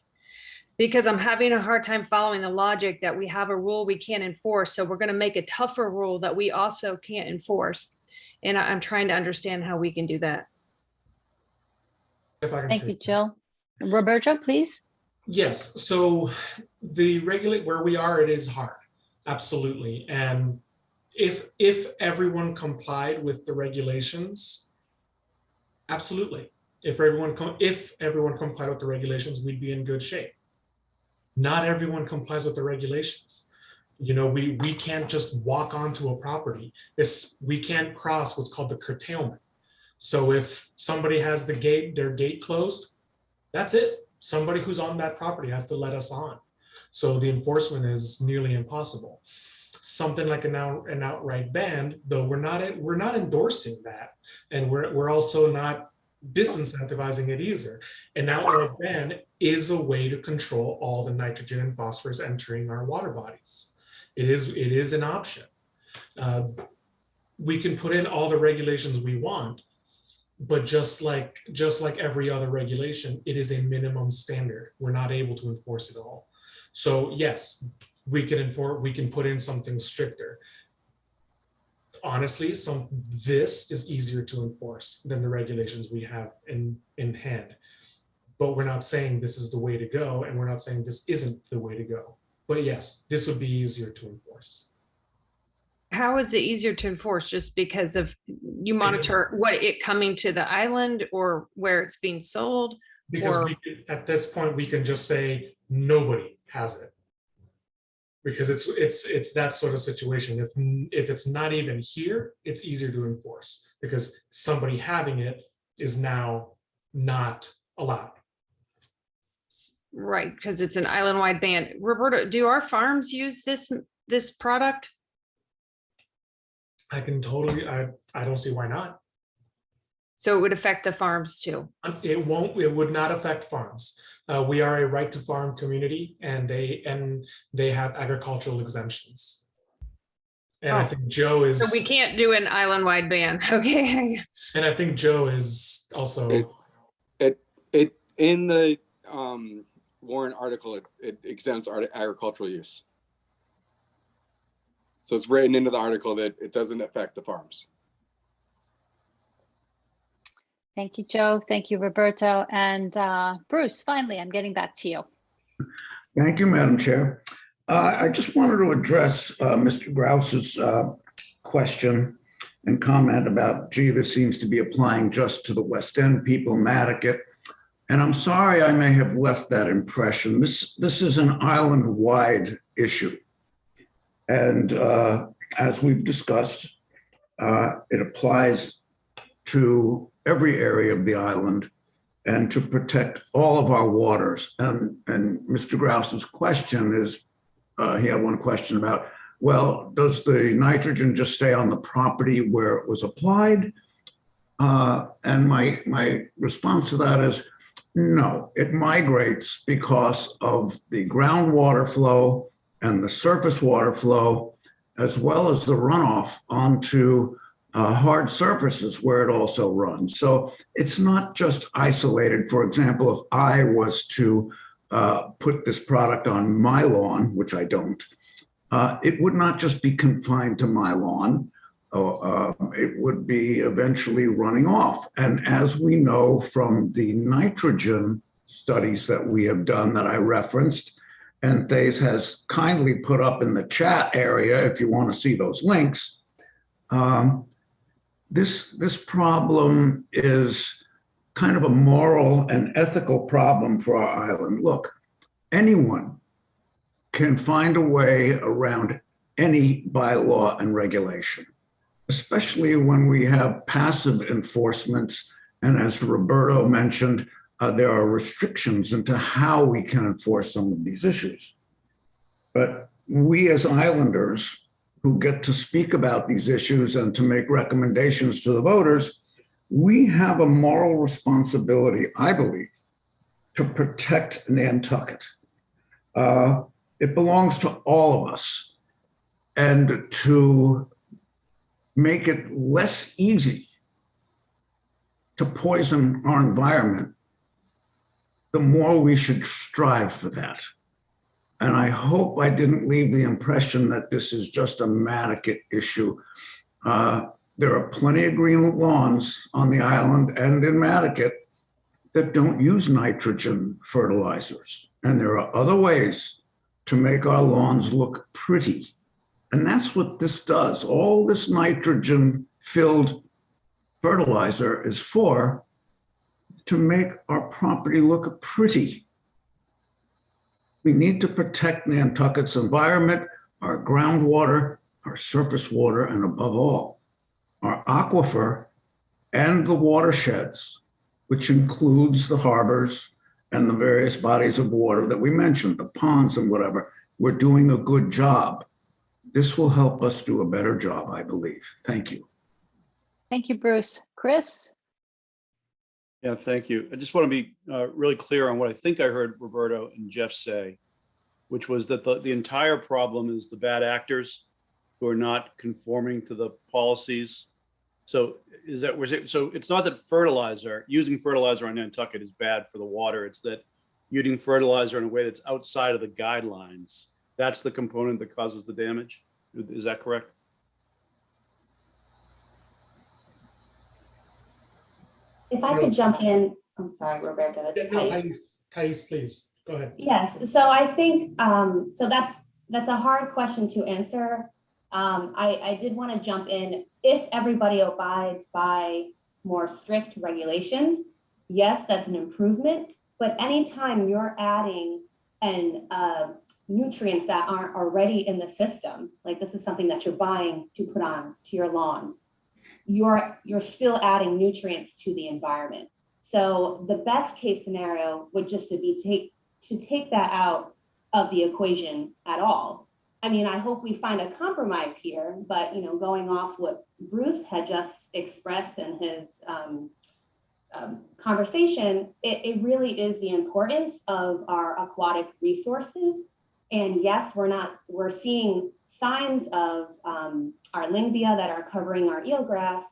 Because I'm having a hard time following the logic that we have a rule we can't enforce, so we're going to make a tougher rule that we also can't enforce. And I'm trying to understand how we can do that. Thank you, Jill. Roberto, please. Yes, so where we are, it is hard, absolutely. And if everyone complied with the regulations, absolutely. If everyone complied with the regulations, we'd be in good shape. Not everyone complies with the regulations. We can't just walk onto a property. We can't cross what's called the curtailment. So if somebody has their gate closed, that's it. Somebody who's on that property has to let us on. So the enforcement is nearly impossible. Something like an outright ban, though we're not endorsing that, and we're also not disincentivizing it either. An outright ban is a way to control all the nitrogen and phosphorus entering our water bodies. It is an option. We can put in all the regulations we want, but just like every other regulation, it is a minimum standard. We're not able to enforce it all. So yes, we can put in something stricter. Honestly, this is easier to enforce than the regulations we have in hand. But we're not saying this is the way to go, and we're not saying this isn't the way to go. But yes, this would be easier to enforce. How is it easier to enforce? Just because of you monitor what it coming to the island or where it's being sold, Because Or- we can, at this point, we can just say nobody has it. Because it's that sort of situation. If it's not even here, it's easier to enforce because somebody having it is now not allowed. Right, because it's an island-wide ban. Roberta, do our farms use this product? I can totally, I don't see why not. So it would affect the farms too. It won't, it would not affect farms. We are a right to farm community and they have agricultural exemptions. And I Oh. think Joe is. So we can't do an island-wide ban, okay? And I think Joe is also. It in the Warren article, it exempts agricultural use. So it's written into the article that it doesn't affect the farms. Thank you, Joe. Thank you, Roberto. And Bruce, finally, I'm getting back to you. Thank you, Madam Chair. I just wanted to address Mr. Grouse's question and comment about, gee, this seems to be applying just to the West End people, Nantucket. And I'm sorry I may have left that impression. This is an island-wide issue. And as we've discussed, it applies to every area of the island and to protect all of our waters. And Mr. Grouse's question is, he had one question about, well, does the nitrogen just stay on the property where it was applied? And my response to that is, no, it migrates because of the groundwater flow and the surface water flow, as well as the runoff onto hard surfaces where it also runs. So it's not just isolated. For example, if I was to put this product on my lawn, which I don't, it would not just be confined to my lawn. It would be eventually running off. And as we know from the nitrogen studies that we have done that I referenced, and Thais has kindly put up in the chat area if you want to see those links, this problem is kind of a moral and ethical problem for our island. Look, anyone can find a way around any bylaw and regulation, especially when we have passive enforcements. And as Roberto mentioned, there are restrictions into how we can enforce some of these issues. But we as islanders who get to speak about these issues and to make recommendations to the voters, we have a moral responsibility, I believe, to protect Nantucket. It belongs to all of us, and to make it less easy to poison our environment, the more we should strive for that. And I hope I didn't leave the impression that this is just a Nantucket issue. There are plenty of green lawns on the island and in Nantucket that don't use nitrogen fertilizers. And there are other ways to make our lawns look pretty. And that's what this does. All this nitrogen-filled fertilizer is for, to make our property look pretty. We need to protect Nantucket's environment, our groundwater, our surface water, and above all, our aquifer and the watersheds, which includes the harbors and the various bodies of water that we mentioned, the ponds and whatever. We're doing a good job. This will help us do a better job, I believe. Thank you. Thank you, Bruce. Chris? Yeah, thank you. I just want to be really clear on what I think I heard Roberto and Jeff say, which was that the entire problem is the bad actors who are not conforming to the policies. So is that, so it's not that using fertilizer on Nantucket is bad for the water. It's that using fertilizer in a way that's outside of the guidelines, that's the component that causes the damage. Is that correct? If I could jump in, I'm sorry, Roberto. Thais, please, go ahead. Yes, so I think, so that's a hard question to answer. I did want to jump in. If everybody abides by more strict regulations, yes, that's an improvement, but anytime you're adding nutrients that aren't already in the system, like this is something that you're buying to put on to your lawn, you're still adding nutrients to the environment. So the best case scenario would just to be to take that out of the equation at all. I mean, I hope we find a compromise here, but going off what Bruce had just expressed in his conversation, it really is the importance of our aquatic resources. And yes, we're seeing signs of our Lyngbia that are covering our eelgrass.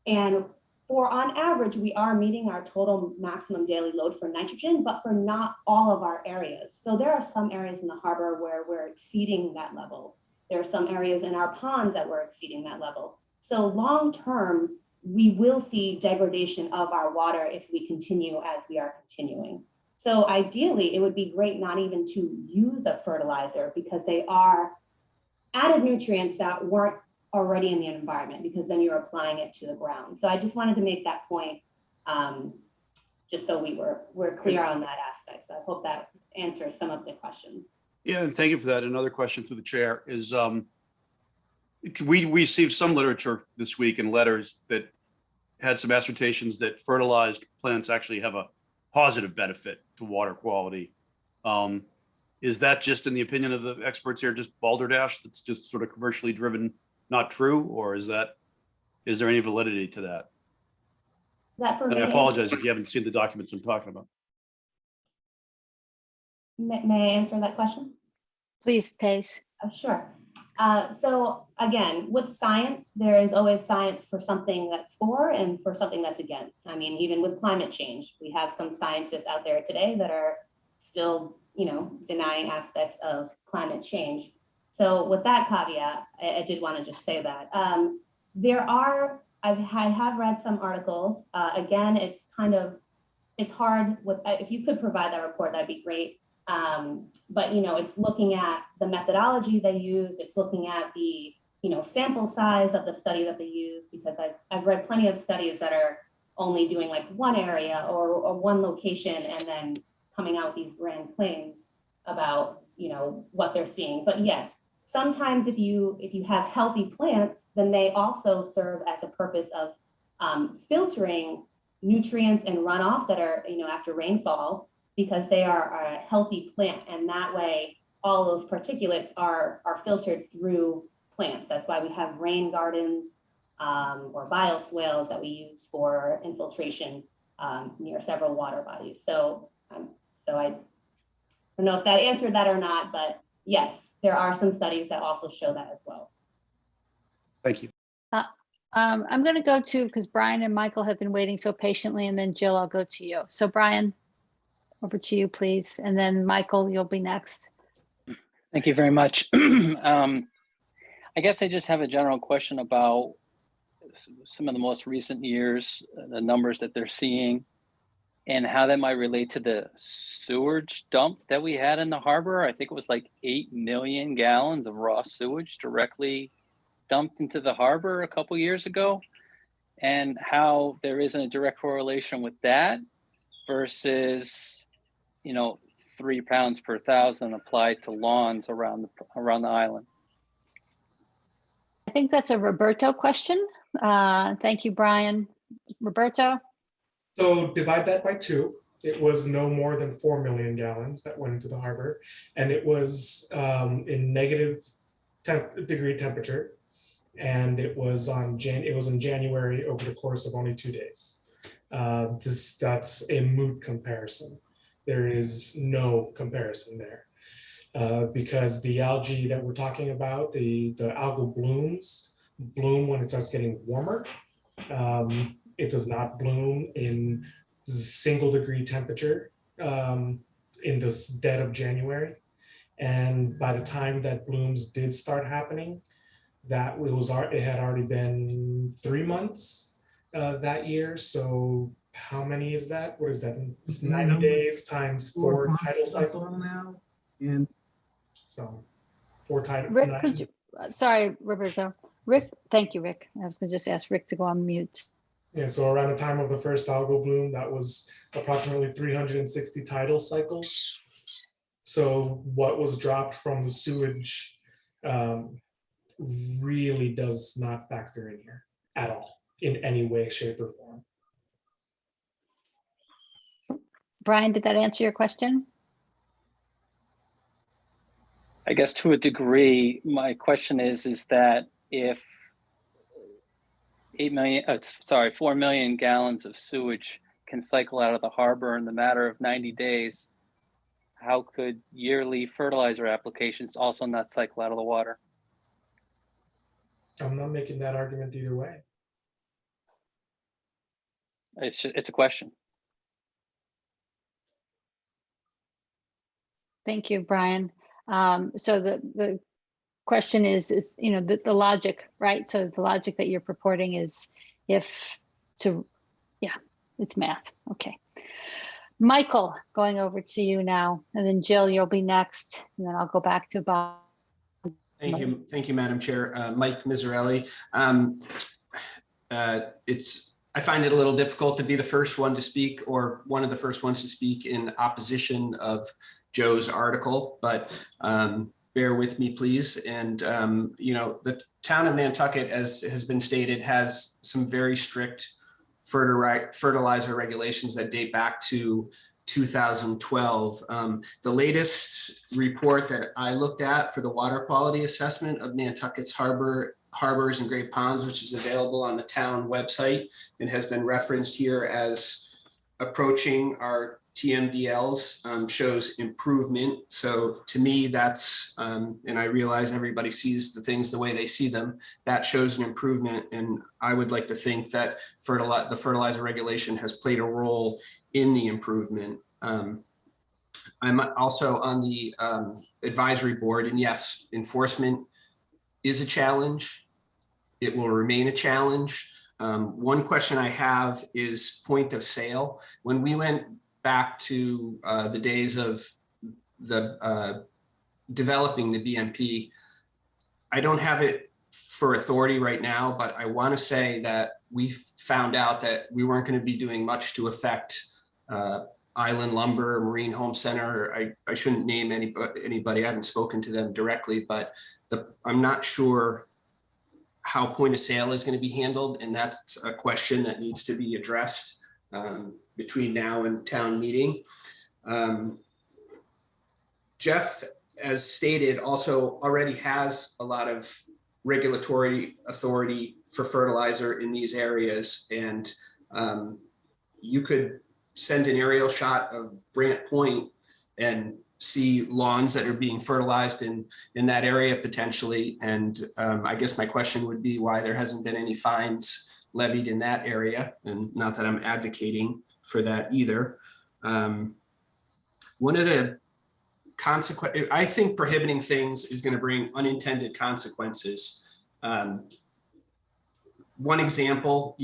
And on average, we are meeting our total maximum daily load for nitrogen, but for not all of our areas. So there are some areas in the harbor where we're exceeding that level. There are some areas in our ponds that we're exceeding that level. So long-term, we will see degradation of our water if we continue as we are continuing. So ideally, it would be great not even to use a fertilizer because they are added nutrients that weren't already in the environment, because then you're applying it to the ground. So I just wanted to make that point, just so we're clear on that aspect. So I hope that answers some of the questions. Yeah, and thank you for that. Another question through the chair is, we received some literature this week and letters that had some assertions that fertilized plants actually have a positive benefit to water quality. Is that just in the opinion of the experts here, just balderdash that's just sort of commercially driven, not true? Or is there any validity to that? And I apologize if you haven't seen the documents I'm talking about. May I answer that question? Please, Tace. Sure. So again, with science, there is always science for something that's for and for something that's against. I mean, even with climate change, we have some scientists out there today that are still, denying aspects of climate change. So with that caveat, I did want to just say that I have read some articles. Again, it's hard if you could provide that report, that'd be great. But it's looking at the methodology they use. It's looking at the sample size of the study that they use, because I've read plenty of studies that are only doing like one area or one location and then coming out with these grand claims about what they're seeing. But yes, sometimes if you have healthy plants, then they also serve as a purpose of filtering nutrients and runoff that are after rainfall, because they are a healthy plant, and that way all those particulates are filtered through plants. That's why we have rain gardens or bioswales that we use for infiltration near several water bodies. So I don't know if that answered that or not, but yes, there are some studies that also show that as well. Thank you. I'm going to go to, because Brian and Michael have been waiting so patiently, and then Jill, I'll go to you. So Brian, over to you, please. And then Michael, you'll be next. Thank you very much. I guess I just have a general question about some of the most recent years, the numbers that they're seeing, and how that might relate to the sewage dump that we had in the harbor. I think it was like 8 million gallons of raw sewage directly dumped into the harbor a couple years ago, and how there isn't a direct correlation with that versus 3 pounds per thousand applied to lawns around the island. I think that's a Roberto question. Thank you, Brian. Roberto? So divide that by 2. It was no more than 4 million gallons that went into the harbor, and it was in negative degree temperature, and it was in January over the course of only 2 days. That's a moot comparison. There is no comparison there because the algae that we're talking about, the algal blooms bloom when it starts getting warmer. It does not bloom in single degree temperature in this dead of January. And by the time that blooms did start happening, it had already been 3 months that year. So how many is that? What is that? It's 90 days times 4 tidal cycles now. And so 4 tidal. Rick, could you, sorry, Roberto. Rick, thank you, Rick. I was going to just ask Rick to go on mute. Yeah, so around the time of the first algal bloom, that was approximately 360 tidal cycles. So what was dropped from the sewage really does not factor in here at all, in any way, shape, or form. Brian, did that answer your question? I guess to a degree, my question is that if 4 million gallons of sewage can cycle out of the harbor in the matter of 90 days, how could yearly fertilizer applications also not cycle out of the water? I'm not making that argument either way. It's a question. Thank you, Brian. So the question is the logic, right? So the logic that you're purporting is it's math. Okay. Michael, going over to you now, and then Jill, you'll be next, and then I'll go back to Bob. Thank you, Madam Chair. Mike Mizzarelli. I find it a little difficult to be the first one to speak, or one of the first ones to speak in opposition of Joe's article, but bear with me, please. And the town of Nantucket, as has been stated, has some very strict fertilizer regulations that date back to 2012. The latest report that I looked at for the water quality assessment of Nantucket's harbors and great ponds, which is available on the town website and has been referenced here as approaching our TMDLs, shows improvement. So to me, that's, and I realize everybody sees the things the way they see them, that shows an improvement. And I would like to think that the fertilizer regulation has played a role in the improvement. I'm also on the advisory board, and yes, enforcement is a challenge. It will remain a challenge. One question I have is point of sale. When we went back to the days of the developing the BMP, I don't have it for authority right now, but I want to say that we found out that we weren't going to be doing much to affect Island Lumber, Marine Home Center. I shouldn't name anybody. I haven't spoken to them directly, but I'm not sure how point of sale is going to be handled. And that's a question that needs to be addressed between now and town meeting. Jeff, as stated, also already has a lot of regulatory authority for fertilizer in these areas. And you could send an aerial shot of Brant Point and see lawns that are being fertilized in that area potentially. And I guess my question would be why there hasn't been any fines levied in that area. And not that I'm advocating for that either. One of the consequences, I think prohibiting things is going to bring unintended consequences. One example,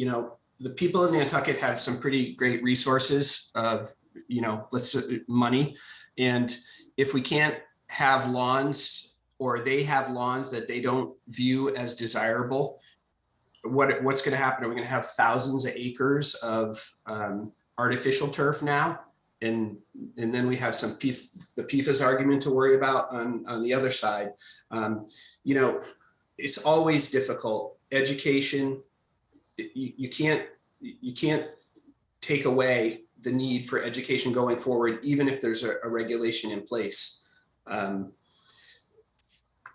the people of Nantucket have some pretty great resources of, money. And if we can't have lawns, or they have lawns that they don't view as desirable, what's going to happen? Are we going to have thousands of acres of artificial turf now? And then we have the PFAS argument to worry about on the other side. It's always difficult. Education, you can't take away the need for education going forward, even if there's a regulation in place.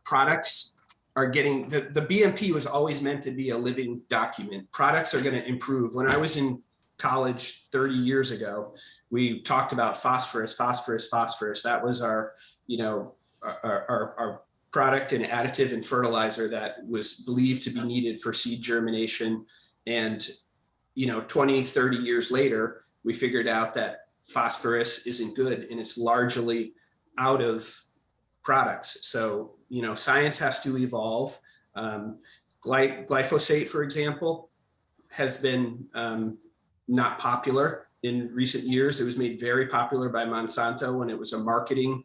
Products are getting, the BMP was always meant to be a living document. Products are going to improve. When I was in college 30 years ago, we talked about phosphorus. That was our product and additive and fertilizer that was believed to be needed for seed germination. And 20, 30 years later, we figured out that phosphorus isn't good and it's largely out of products. So, science has to evolve. Glyphosate, for example, has been not popular in recent years. It was made very popular by Monsanto when it was a marketing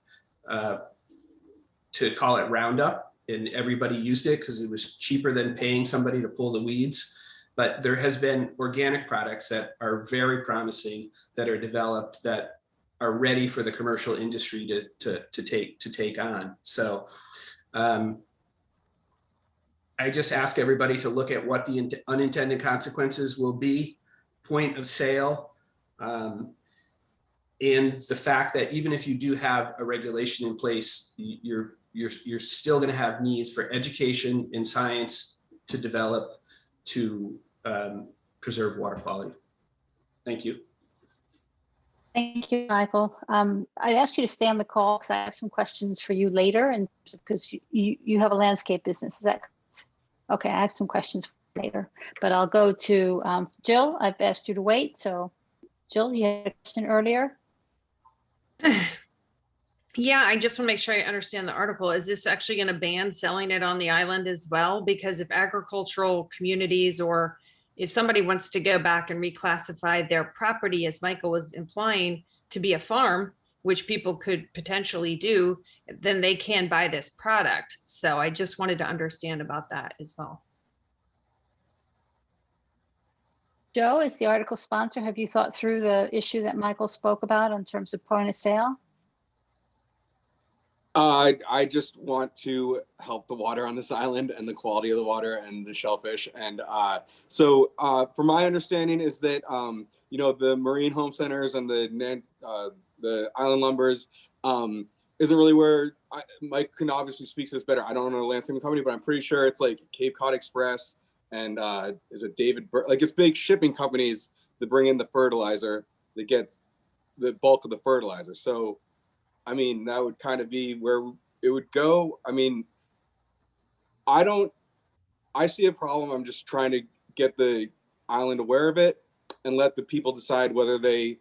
to call it Roundup, and everybody used it because it was cheaper than paying somebody to pull the weeds. but there has been organic products that are very promising that are developed that are ready for the commercial industry to take on. So I just ask everybody to look at what the unintended consequences will be, point of sale, and the fact that even if you do have a regulation in place, you're still going to have needs for education and science to develop to preserve water quality. Thank you. Thank you, Michael. I'd ask you to stay on the call because I have some questions for you later, and because you have a landscape business, is that correct? Okay, I have some questions later, but I'll go to Jill. I've asked you to wait, so Jill, you had a question earlier. Yeah, I just want to make sure I understand the article. Is this actually going to ban selling it on the island as well? Because if agricultural communities, or if somebody wants to go back and reclassify their property, as Michael was implying, to be a farm, which people could potentially do, then they can buy this product. So I just wanted to understand about that as well. Joe, is the article sponsor, have you thought through the issue that Michael spoke about in terms of point of sale? I just want to help the water on this island and the quality of the water and the shellfish. And so from my understanding is that, you know, the marine home centers and the island lumbers isn't really where Mike can obviously speak to this better. I don't know the landscaping company, but I'm pretty sure it's like Cape Cod Express and is it David, like it's big shipping companies that bring in the fertilizer that gets the bulk of the fertilizer. So I mean, that would kind of be where it would go. I mean, I see a problem. I'm just trying to get the island aware of it and let the people decide whether they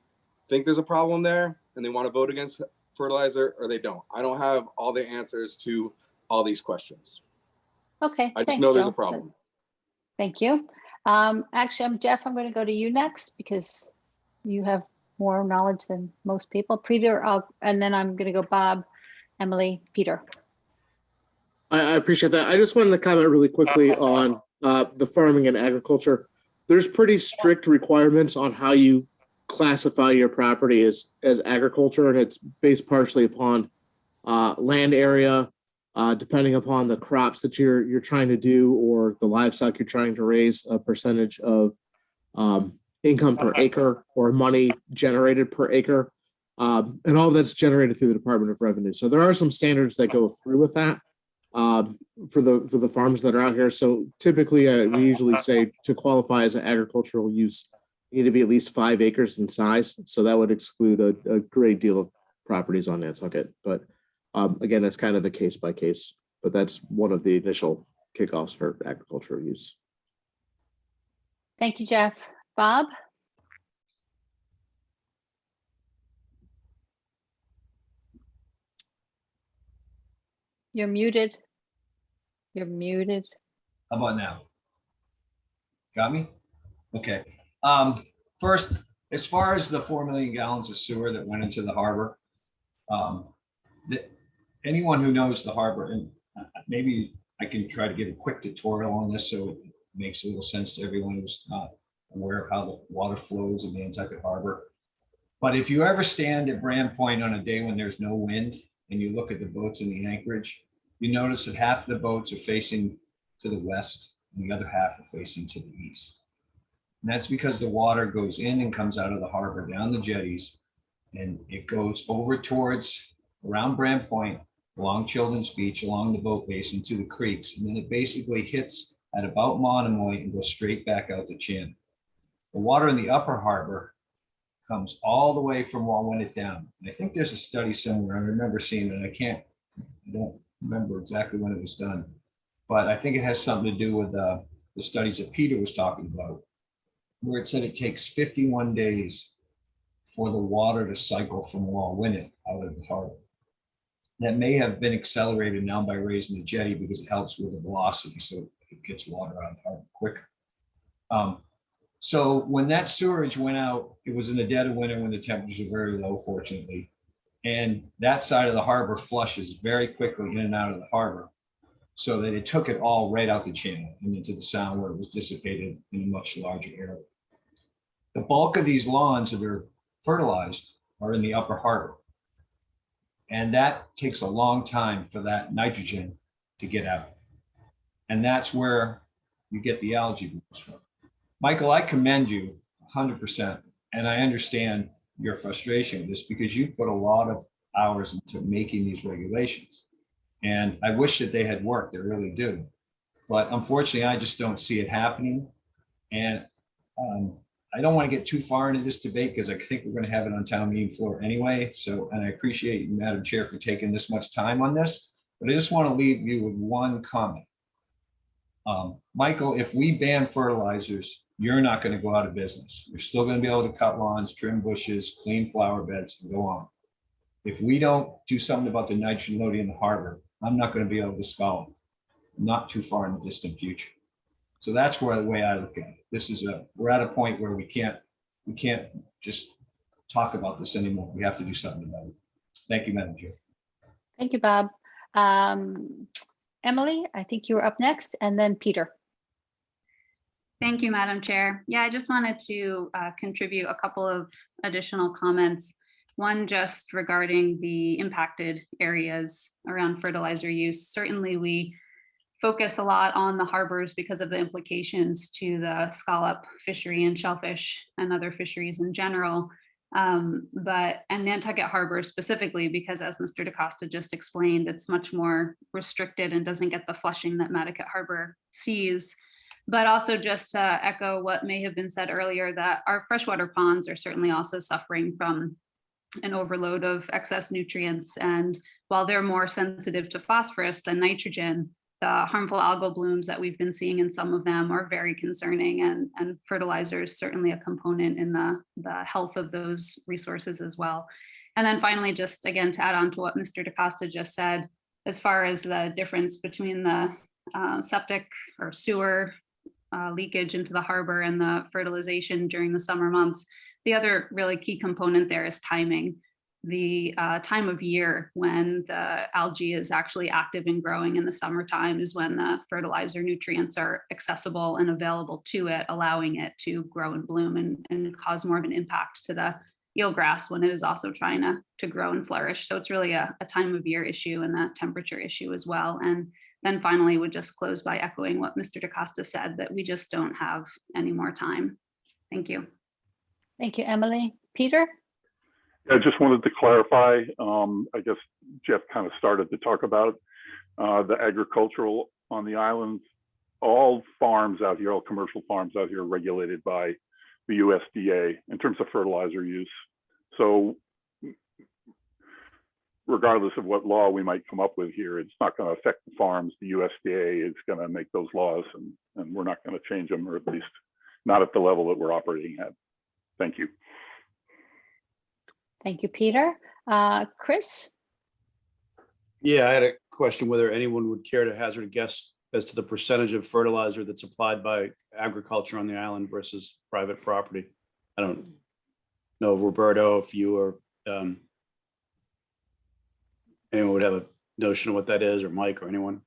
think there's a problem there and they want to vote against fertilizer or they don't. I don't have all the answers to all these questions. Okay. I just thanks, know there's Joe. a problem. Thank you. Actually, Jeff, I'm going to go to you next because you have more knowledge than most people. Peter, and then I'm going to go Bob, Emily, Peter. I appreciate that. I just wanted to comment really quickly on the farming and agriculture. There's pretty strict requirements on how you classify your property as agriculture, and it's based partially upon land area, depending upon the crops that you're trying to do or the livestock you're trying to raise, a percentage of income per acre or money generated per acre. And all that's generated through the Department of Revenue. So there are some standards that go through with that for the farms that are out here. So typically we usually say to qualify as an agricultural use, you need to be at least 5 acres in size. So that would exclude a great deal of properties on Nantucket. But again, that's kind of the case by case, but that's one of the initial kickoffs for agricultural use. Thank you, Jeff. Bob? You're muted. You're muted. How about now? Got me? Okay. First, as far as the 4 million gallons of sewer that went into the harbor, anyone who knows the harbor, and maybe I can try to give a quick tutorial on this so it makes a little sense to everyone who's not aware of how the water flows in Nantucket Harbor. But if you ever stand at Brand Point on a day when there's no wind and you look at the boats in the anchorage, you notice that half the boats are facing to the west and the other half are facing to the east. And that's because the water goes in and comes out of the harbor down the jetties, and it goes over towards around Brand Point, along Children's Beach, along the boat base into the creeks. And then it basically hits at about Monomoy and goes straight back out to Chin. The water in the upper harbor comes all the way from Wawinit down. And I think there's a study somewhere, I remember seeing it, I don't remember exactly when it was done, but I think it has something to do with the studies that Peter was talking about, where it said it takes 51 days for the water to cycle from Wawinit out of the harbor. That may have been accelerated now by raising the jetty because it helps with the velocity, so it gets water out of the harbor quicker. So when that sewerage went out, it was in the dead of winter when the temperatures are very low, fortunately. And that side of the harbor flushes very quickly in and out of the harbor. so that it took it all right out the channel and into the sound where it was dissipated in a much larger area. The bulk of these lawns that are fertilized are in the upper harbor. And that takes a long time for that nitrogen to get out. And that's where you get the algae blooms from. Michael, I commend you 100%. And I understand your frustration with this because you put a lot of hours into making these regulations. And I wish that they had worked, I really do. But unfortunately, I just don't see it happening. And I don't want to get too far into this debate because I think we're going to have it on town meeting floor anyway. So, and I appreciate you, Madam Chair, for taking this much time on this. But I just want to leave you with one comment. Michael, if we ban fertilizers, you're not going to go out of business. You're still going to be able to cut lawns, trim bushes, clean flower beds, and go on. If we don't do something about the nitrogen loading in the harbor, I'm not going to be able to scald not too far in the distant future. So that's where the way I look at it. This is we're at a point where we can't just talk about this anymore. We have to do something about it. Thank you, Madam Chair. Thank you, Bob. Emily, I think you were up next, and then Peter. Thank you, Madam Chair. Yeah, I just wanted to contribute a couple of additional comments. One just regarding the impacted areas around fertilizer use. Certainly we focus a lot on the harbors because of the implications to the scallop fishery and shellfish and other fisheries in general. And Nantucket Harbor specifically, because as Mr. DaCosta just explained, it's much more restricted and doesn't get the flushing that Nantucket Harbor sees. But also just to echo what may have been said earlier, that our freshwater ponds are certainly also suffering from an overload of excess nutrients. And while they're more sensitive to phosphorus than nitrogen, the harmful algal blooms that we've been seeing in some of them are very concerning, and fertilizer is certainly a component in the health of those resources as well. And then finally, just again, to add on to what Mr. DaCosta just said, as far as the difference between the septic or sewer leakage into the harbor and the fertilization during the summer months, the other really key component there is timing. The time of year when the algae is actually active and growing in the summertime is when the fertilizer nutrients are accessible and available to it, allowing it to grow and bloom and cause more of an impact to the eelgrass when it is also trying to grow and flourish. So it's really a time of year issue and a temperature issue as well. And then finally, would just close by echoing what Mr. DaCosta said, that we just don't have any more time. Thank you. Thank you, Emily. Peter? I just wanted to clarify, I guess Jeff kind of started to talk about the agricultural on the islands. All farms out here, all commercial farms out here are regulated by the USDA in terms of fertilizer use. So regardless of what law we might come up with here, it's not going to affect the farms. The USDA is going to make those laws, and we're not going to change them, or at least not at the level that we're operating at. Thank you. Thank you, Peter. Chris? Yeah, I had a question whether anyone would care to hazard a guess as to the percentage of fertilizer that's applied by agriculture on the island versus private property. I don't know, Roberto, if you or anyone would have a notion of what that is, or Mike or anyone.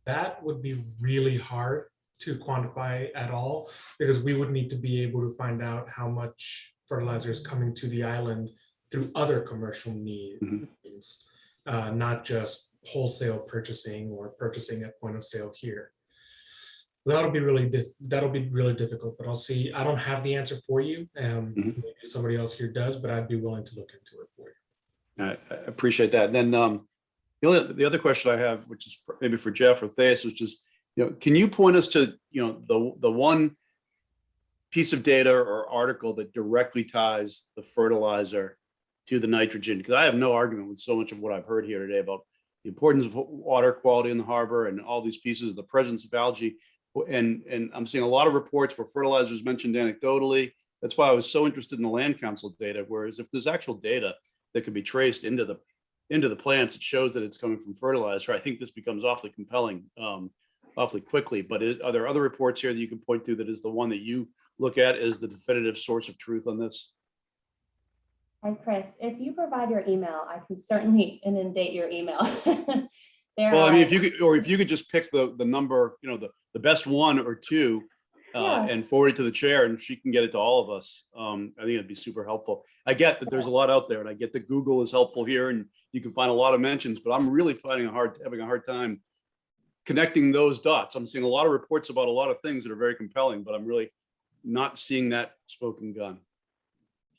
That would be really hard to quantify at all, because we would need to be able to find out how much fertilizer is coming to the island through other commercial needs, not just wholesale purchasing or purchasing at point of sale here. That'll be really difficult, but I'll see. I don't have the answer for you. Maybe somebody else here does, but I'd be willing to look into it for you. I appreciate that. And then the other question I have, which is maybe for Jeff or Thais, which is, can you point us to, the one piece of data or article that directly ties the fertilizer to the nitrogen? Because I have no argument with so much of what I've heard here today about the importance of water quality in the harbor and all these pieces, the presence of algae. And I'm seeing a lot of reports where fertilizer is mentioned anecdotally. That's why I was so interested in the Land Council data, whereas if there's actual data that can be traced into the plants, it shows that it's coming from fertilizer. I think this becomes awfully compelling, awfully quickly. But are there other reports here that you can point to that is the one that you look at as the definitive source of truth on this? And Chris, if you provide your email, I can certainly inundate your email. Well, I mean, if you could just pick the number, the best one or two, and forward it to the chair, and she can get it to all of us. I think it'd be super helpful. I get that there's a lot out there, and I get that Google is helpful here, and you can find a lot of mentions. But I'm really having a hard time connecting those dots. I'm seeing a lot of reports about a lot of things that are very compelling, but I'm really not seeing that spoken gun.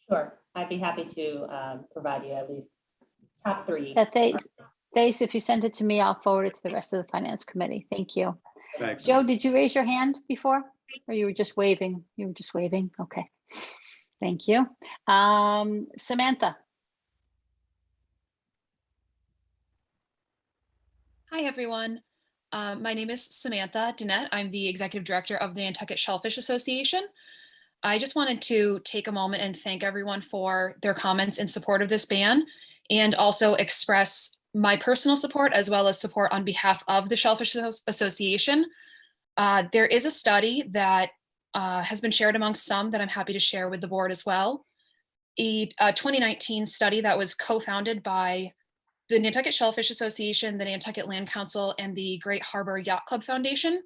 Sure, I'd be happy to provide you at least top three. Thais, if you send it to me, I'll forward it to the rest of the finance committee. Thank you. Thanks. Joe, did you raise your hand before? Or you were just waving? You were just waving. Okay. Thank you. Samantha. Hi, everyone. My name is Samantha Danette. I'm the executive director of the Nantucket Shellfish Association. I just wanted to take a moment and thank everyone for their comments in support of this ban, and also express my personal support as well as support on behalf of the Shellfish Association. There is a study that has been shared amongst some that I'm happy to share with the board as well. A 2019 study that was co-founded by the Nantucket Shellfish Association, the Nantucket Land Council, and the Great Harbor Yacht Club Foundation.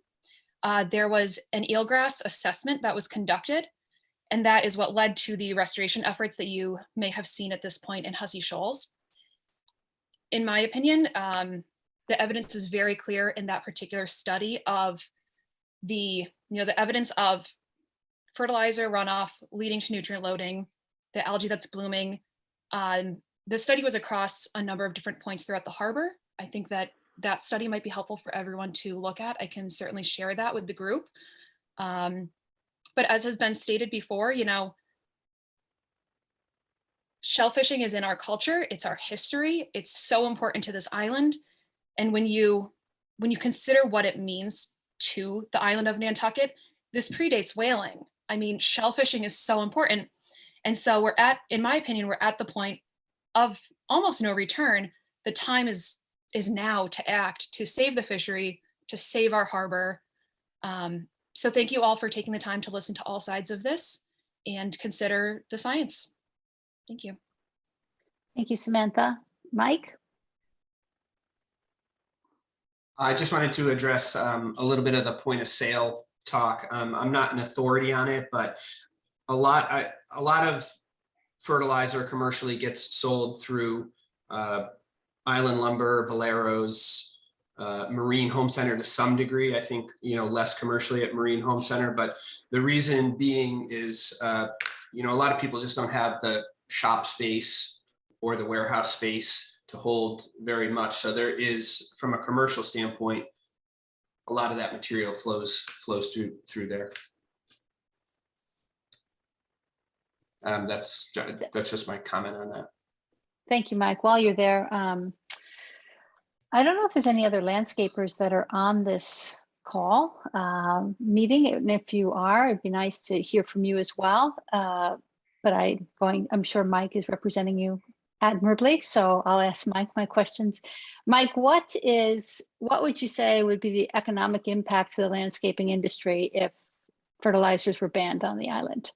There was an eelgrass assessment that was conducted, and that is what led to the restoration efforts that you may have seen at this point in Hussey Shoals. In my opinion, the evidence is very clear in that particular study of the evidence of fertilizer runoff leading to nutrient loading, the algae that's blooming. The study was across a number of different points throughout the harbor. I think that study might be helpful for everyone to look at. I can certainly share that with the group. But as has been stated before, shellfishing is in our culture, it's our history, it's so important to this island. And when you consider what it means to the island of Nantucket, this predates whaling. I mean, shellfishing is so important. And so in my opinion, we're at the point of almost no return. The time is now to act, to save the fishery, to save our harbor. So thank you all for taking the time to listen to all sides of this and consider the science. Thank you. Thank you, Samantha. Mike? I just wanted to address a little bit of the point of sale talk. I'm not an authority on it, but a lot of fertilizer commercially gets sold through Island Lumber, Valero's, Marine Home Center to some degree. I think, less commercially at Marine Home Center, but the reason being is, a lot of people just don't have the shop space or the warehouse space to hold very much. So there is, from a commercial standpoint, a lot of that material flows through there. That's just my comment on that. Thank you, Mike. While you're there, I don't know if there's any other landscapers that are on this call meeting, and if you are, it'd be nice to hear from you as well. But I'm sure Mike is representing you admirably, so I'll ask Mike my questions. Mike, what would you say would be the economic impact to the landscaping industry if fertilizers were banned on the island?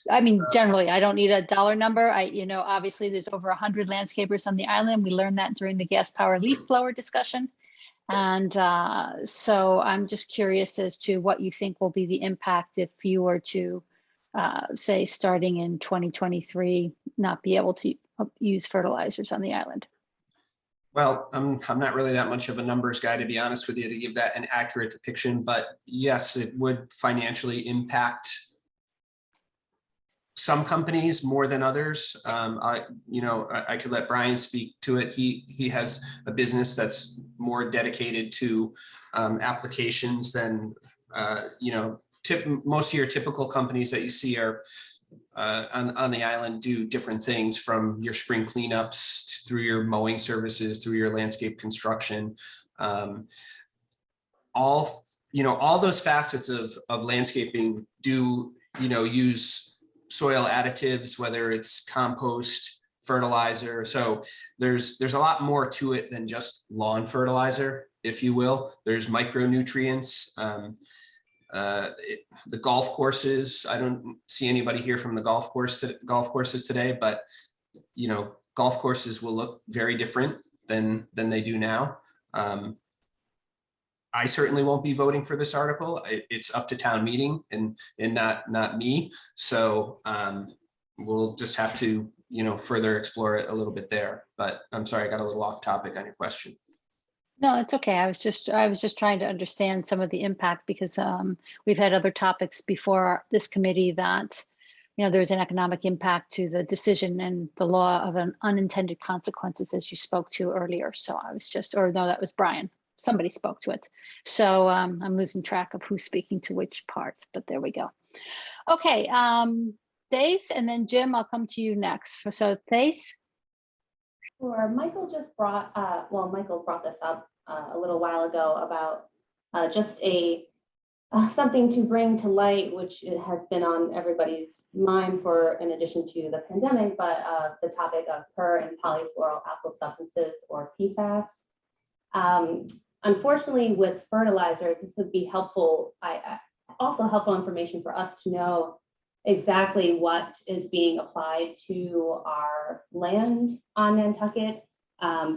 I mean, generally, I don't need a dollar number. Obviously there's over 100 landscapers on the island. We learned that during the gas power leaf blower discussion. And so I'm just curious as to what you think will be the impact if you were to say starting in 2023, not be able to use fertilizers on the island. Well, I'm not really that much of a numbers guy, to be honest with you, to give that an accurate depiction, but yes, it would financially impact some companies more than others. I could let Brian speak to it. He has a business that's more dedicated to applications than, most of your typical companies that you see are on the island do different things, from your spring cleanups through your mowing services, through your landscape construction. All those facets of landscaping do, use soil additives, whether it's compost, fertilizer. So there's a lot more to it than just lawn fertilizer, if you will. There's micronutrients. The golf courses, I don't see anybody here from the golf courses today, but golf courses will look very different than they do now. I certainly won't be voting for this article. It's up to town meeting and not me. So we'll just have to, further explore it a little bit there. But I'm sorry, I got a little off topic on your question. No, it's okay. I was just trying to understand some of the impact because we've had other topics before this committee that, there's an economic impact to the decision and the law of an unintended consequences, as you spoke to earlier. So I was or no, that was Brian. Somebody spoke to it. So I'm losing track of who's speaking to which part, but there we go. Okay, Thais, and then Jim, I'll come to you next. So Thais. Sure. Michael just brought, Michael brought this up a little while ago about just something to bring to light, which has been on everybody's mind in addition to the pandemic, but the topic of per and polyfluoroalkyl substances, or PFAS. Unfortunately, with fertilizers, this would be helpful. Also helpful information for us to know exactly what is being applied to our land on Nantucket,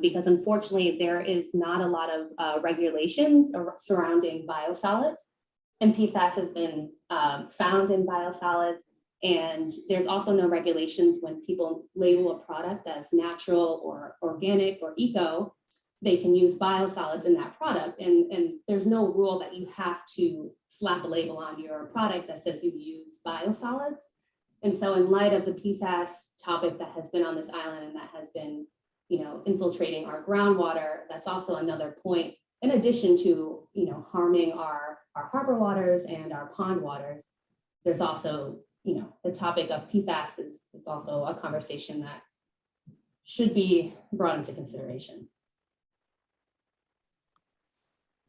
because unfortunately there is not a lot of regulations surrounding biosolids, and PFAS has been found in biosolids, and there's also no regulations when people label a product as natural or organic or eco. They can use biosolids in that product, and there's no rule that you have to slap a label on your product that says you use biosolids. And so in light of the PFAS topic that has been on this island and that has been, infiltrating our groundwater, that's also another point, in addition to, harming our harbor waters and our pond waters. There's also, the topic of PFAS is also a conversation that should be brought into consideration.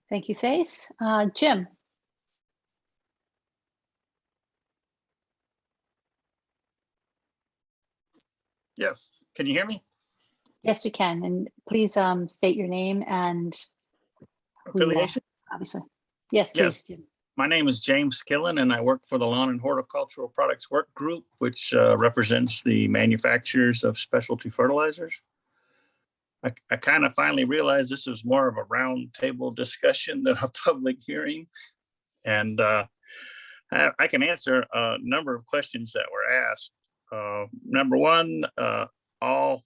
Thank you, Thais. Jim. Yes, can you hear me? Yes, we can. And please state your name and Affiliation? Obviously. Yes, please, Yes. Jim. My name is James Skillen, and I work for the Lawn and Horticultural Products Work Group, which represents the manufacturers of specialty fertilizers. I kind of finally realized this was more of a round table discussion than a public hearing. And I can answer a number of questions that were asked. Number one, all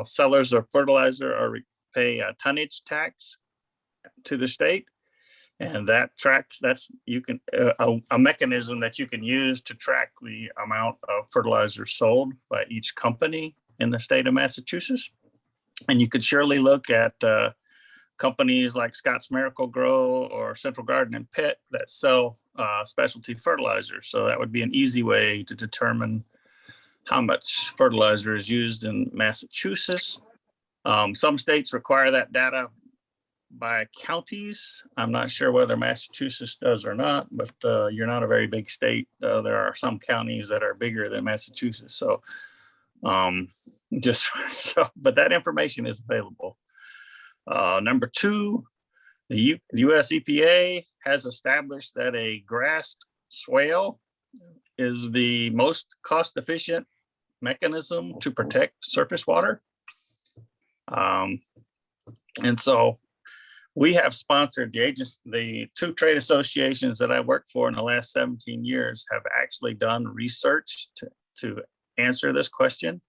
sellers of fertilizer pay a tonnage tax to the state, and that tracks a mechanism that you can use to track the amount of fertilizer sold by each company in the state of Massachusetts. And you could surely look at companies like Scott's Miracle-Gro or Central Garden and Pit that sell specialty fertilizers. So that would be an easy way to determine how much fertilizer is used in Massachusetts. Some states require that data by counties. I'm not sure whether Massachusetts does or not, but you're not a very big state. There are some counties that are bigger than Massachusetts. So but that information is available. Number two, the US EPA has established that a grassed swale is the most cost-efficient mechanism to protect surface water. And so we have sponsored the two trade associations that I worked for in the last 17 years have actually done research to answer this question.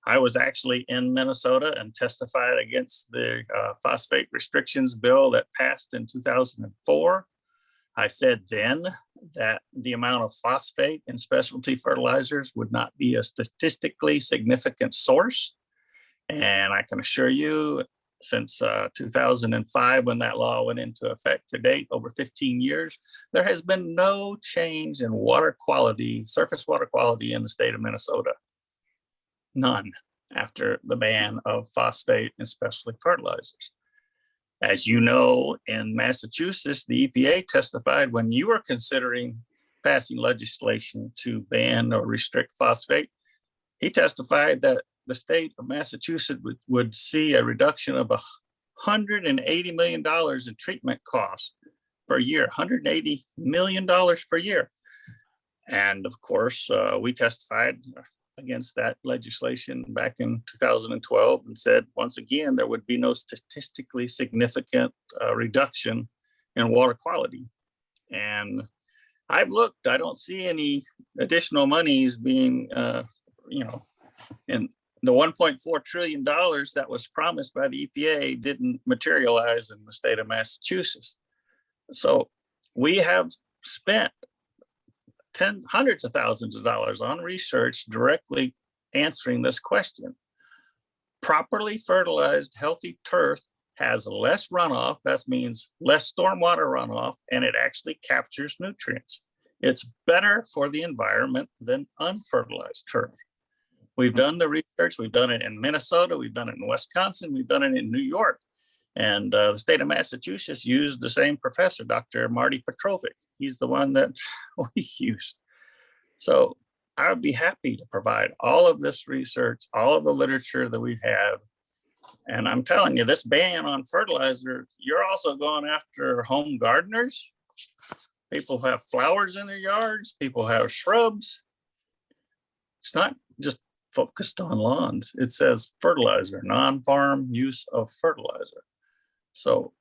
I was actually in Minnesota and testified against the phosphate restrictions bill that passed in 2004. I said then that the amount of phosphate in specialty fertilizers would not be a statistically significant source. And I can assure you, since 2005, when that law went into effect to date, over 15 years, there has been no change in water quality, surface water quality in the state of Minnesota. None after the ban of phosphate and specialty fertilizers. As you know, in Massachusetts, the EPA testified when you were considering passing legislation to ban or restrict phosphate, he testified that the state of Massachusetts would see a reduction of $180 million in treatment costs per year, $180 million per year. And of course, we testified against that legislation back in 2012 and said, once again, there would be no statistically significant reduction in water quality. And I've looked, I don't see any additional monies being, and the $1.4 trillion that was promised by the EPA didn't materialize in the state of Massachusetts. So we have spent hundreds of thousands of dollars on research directly answering this question. Properly fertilized, healthy turf has less runoff. That means less stormwater runoff, and it actually captures nutrients. It's better for the environment than unfertilized turf. We've done the research. We've done it in Minnesota. We've done it in Wisconsin. We've done it in New York. And the state of Massachusetts used the same professor, Dr. Marty Petrovic. He's the one that we used. So I would be happy to provide all of this research, all of the literature that we have. And I'm telling you, this ban on fertilizer, you're also going after home gardeners. People who have flowers in their yards, people have shrubs. It's not just focused on lawns. It says fertilizer, non-farm use of fertilizer. So,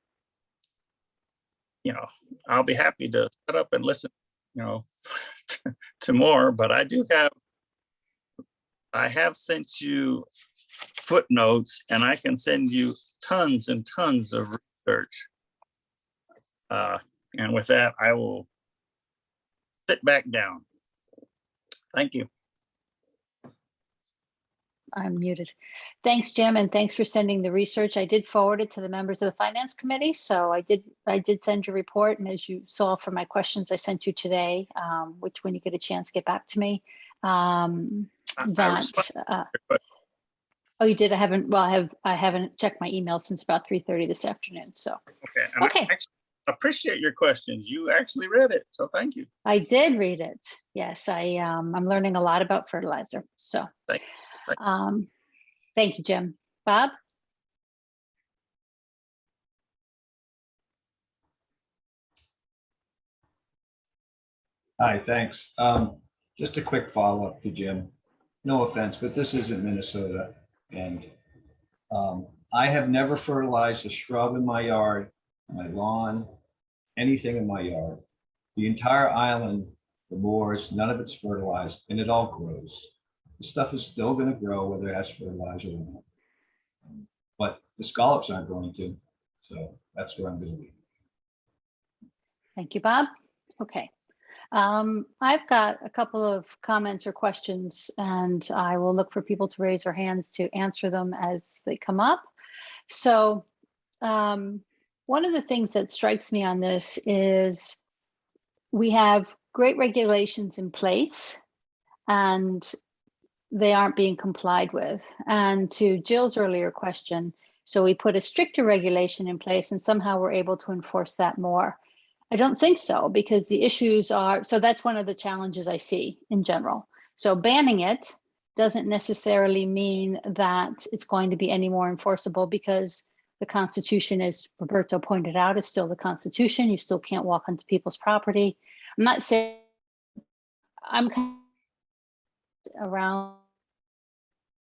I'll be happy to set up and listen, to more, but I have sent you footnotes, and I can send you tons and tons of research. And with that, I will sit back down. Thank you. I'm muted. Thanks, Jim, and thanks for sending the research. I did forward it to the members of the Finance Committee, so I did send your report, and as you saw from my questions I sent you today, which when you get a chance, get back to me. Oh, you did? I haven't checked my email since about 3:30 this afternoon. So okay. I appreciate your questions. You actually read it, so thank you. I did read it. Yes, I'm learning a lot about fertilizer. So thank you, Jim. Bob? Hi, thanks. Just a quick follow-up to Jim. No offense, but this isn't Minnesota. And I have never fertilized a shrub in my yard, my lawn, anything in my yard. The entire island, the moors, none of it's fertilized, and it all grows. The stuff is still going to grow whether it has fertilizer or not. But the scallops aren't going to. So that's where I'm going to leave. Thank you, Bob. Okay. I've got a couple of comments or questions, and I will look for people to raise their hands to answer them as they come up. So one of the things that strikes me on this is we have great regulations in place, and they aren't being complied with. And to Jill's earlier question, so we put a stricter regulation in place and somehow we're able to enforce that more. I don't think so, because the issues are, so that's one of the challenges I see in general. So banning it doesn't necessarily mean that it's going to be any more enforceable, because the Constitution, as Roberto pointed out, is still the Constitution. You still can't walk onto people's property. I'm not saying, I'm kind of around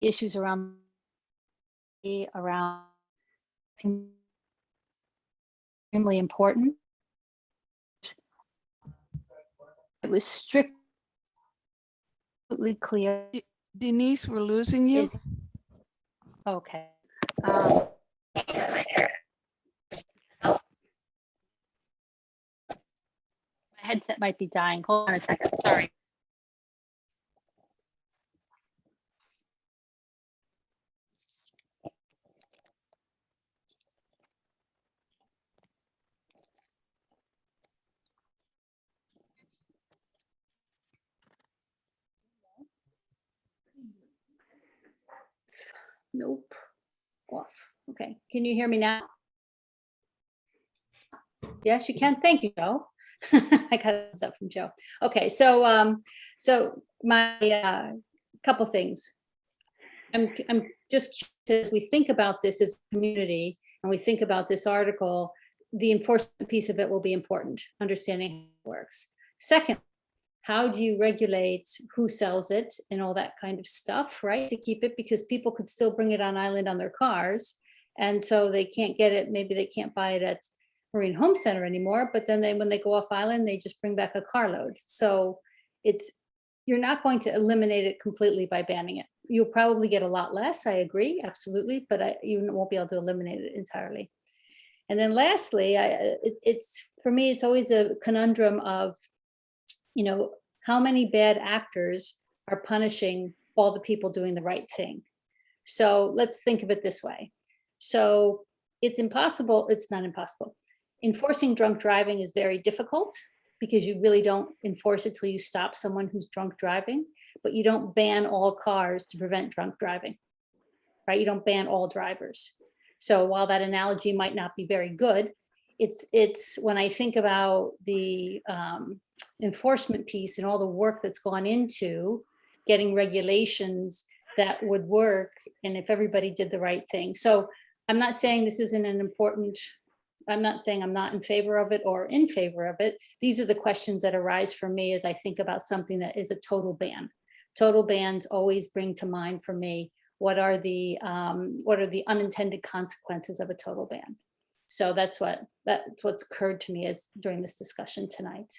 issues around extremely important. It was strictly clear. Denise, we're losing you. Okay. My headset might be dying. Hold on a second. Sorry. Nope. Off. Okay. Can you hear me now? Yes, you can. Thank you, Joe. I got this up from Joe. Okay, so my couple things. I'm just, as we think about this as a community and we think about this article, the enforcement piece of it will be important, understanding how it works. Second, how do you regulate who sells it and all that kind of stuff, right? To keep it, because people could still bring it on island on their cars. And so they can't get it, maybe they can't buy it at Marine Home Center anymore, but then when they go off island, they just bring back a carload. So you're not going to eliminate it completely by banning it. You'll probably get a lot less, I agree, absolutely, but you won't be able to eliminate it entirely. And then lastly, for me, it's always a conundrum of, how many bad actors are punishing all the people doing the right thing? So let's think of it this way. So it's not impossible. Enforcing drunk driving is very difficult because you really don't enforce it till you stop someone who's drunk driving, but you don't ban all cars to prevent drunk driving, right? You don't ban all drivers. So while that analogy might not be very good, it's when I think about the enforcement piece and all the work that's gone into getting regulations that would work, and if everybody did the right thing. So I'm not saying this isn't I'm not saying I'm not in favor of it or in favor of it. These are the questions that arise for me as I think about something that is a total ban. Total bans always bring to mind for me, what are the unintended consequences of a total ban? So that's what's occurred to me during this discussion tonight.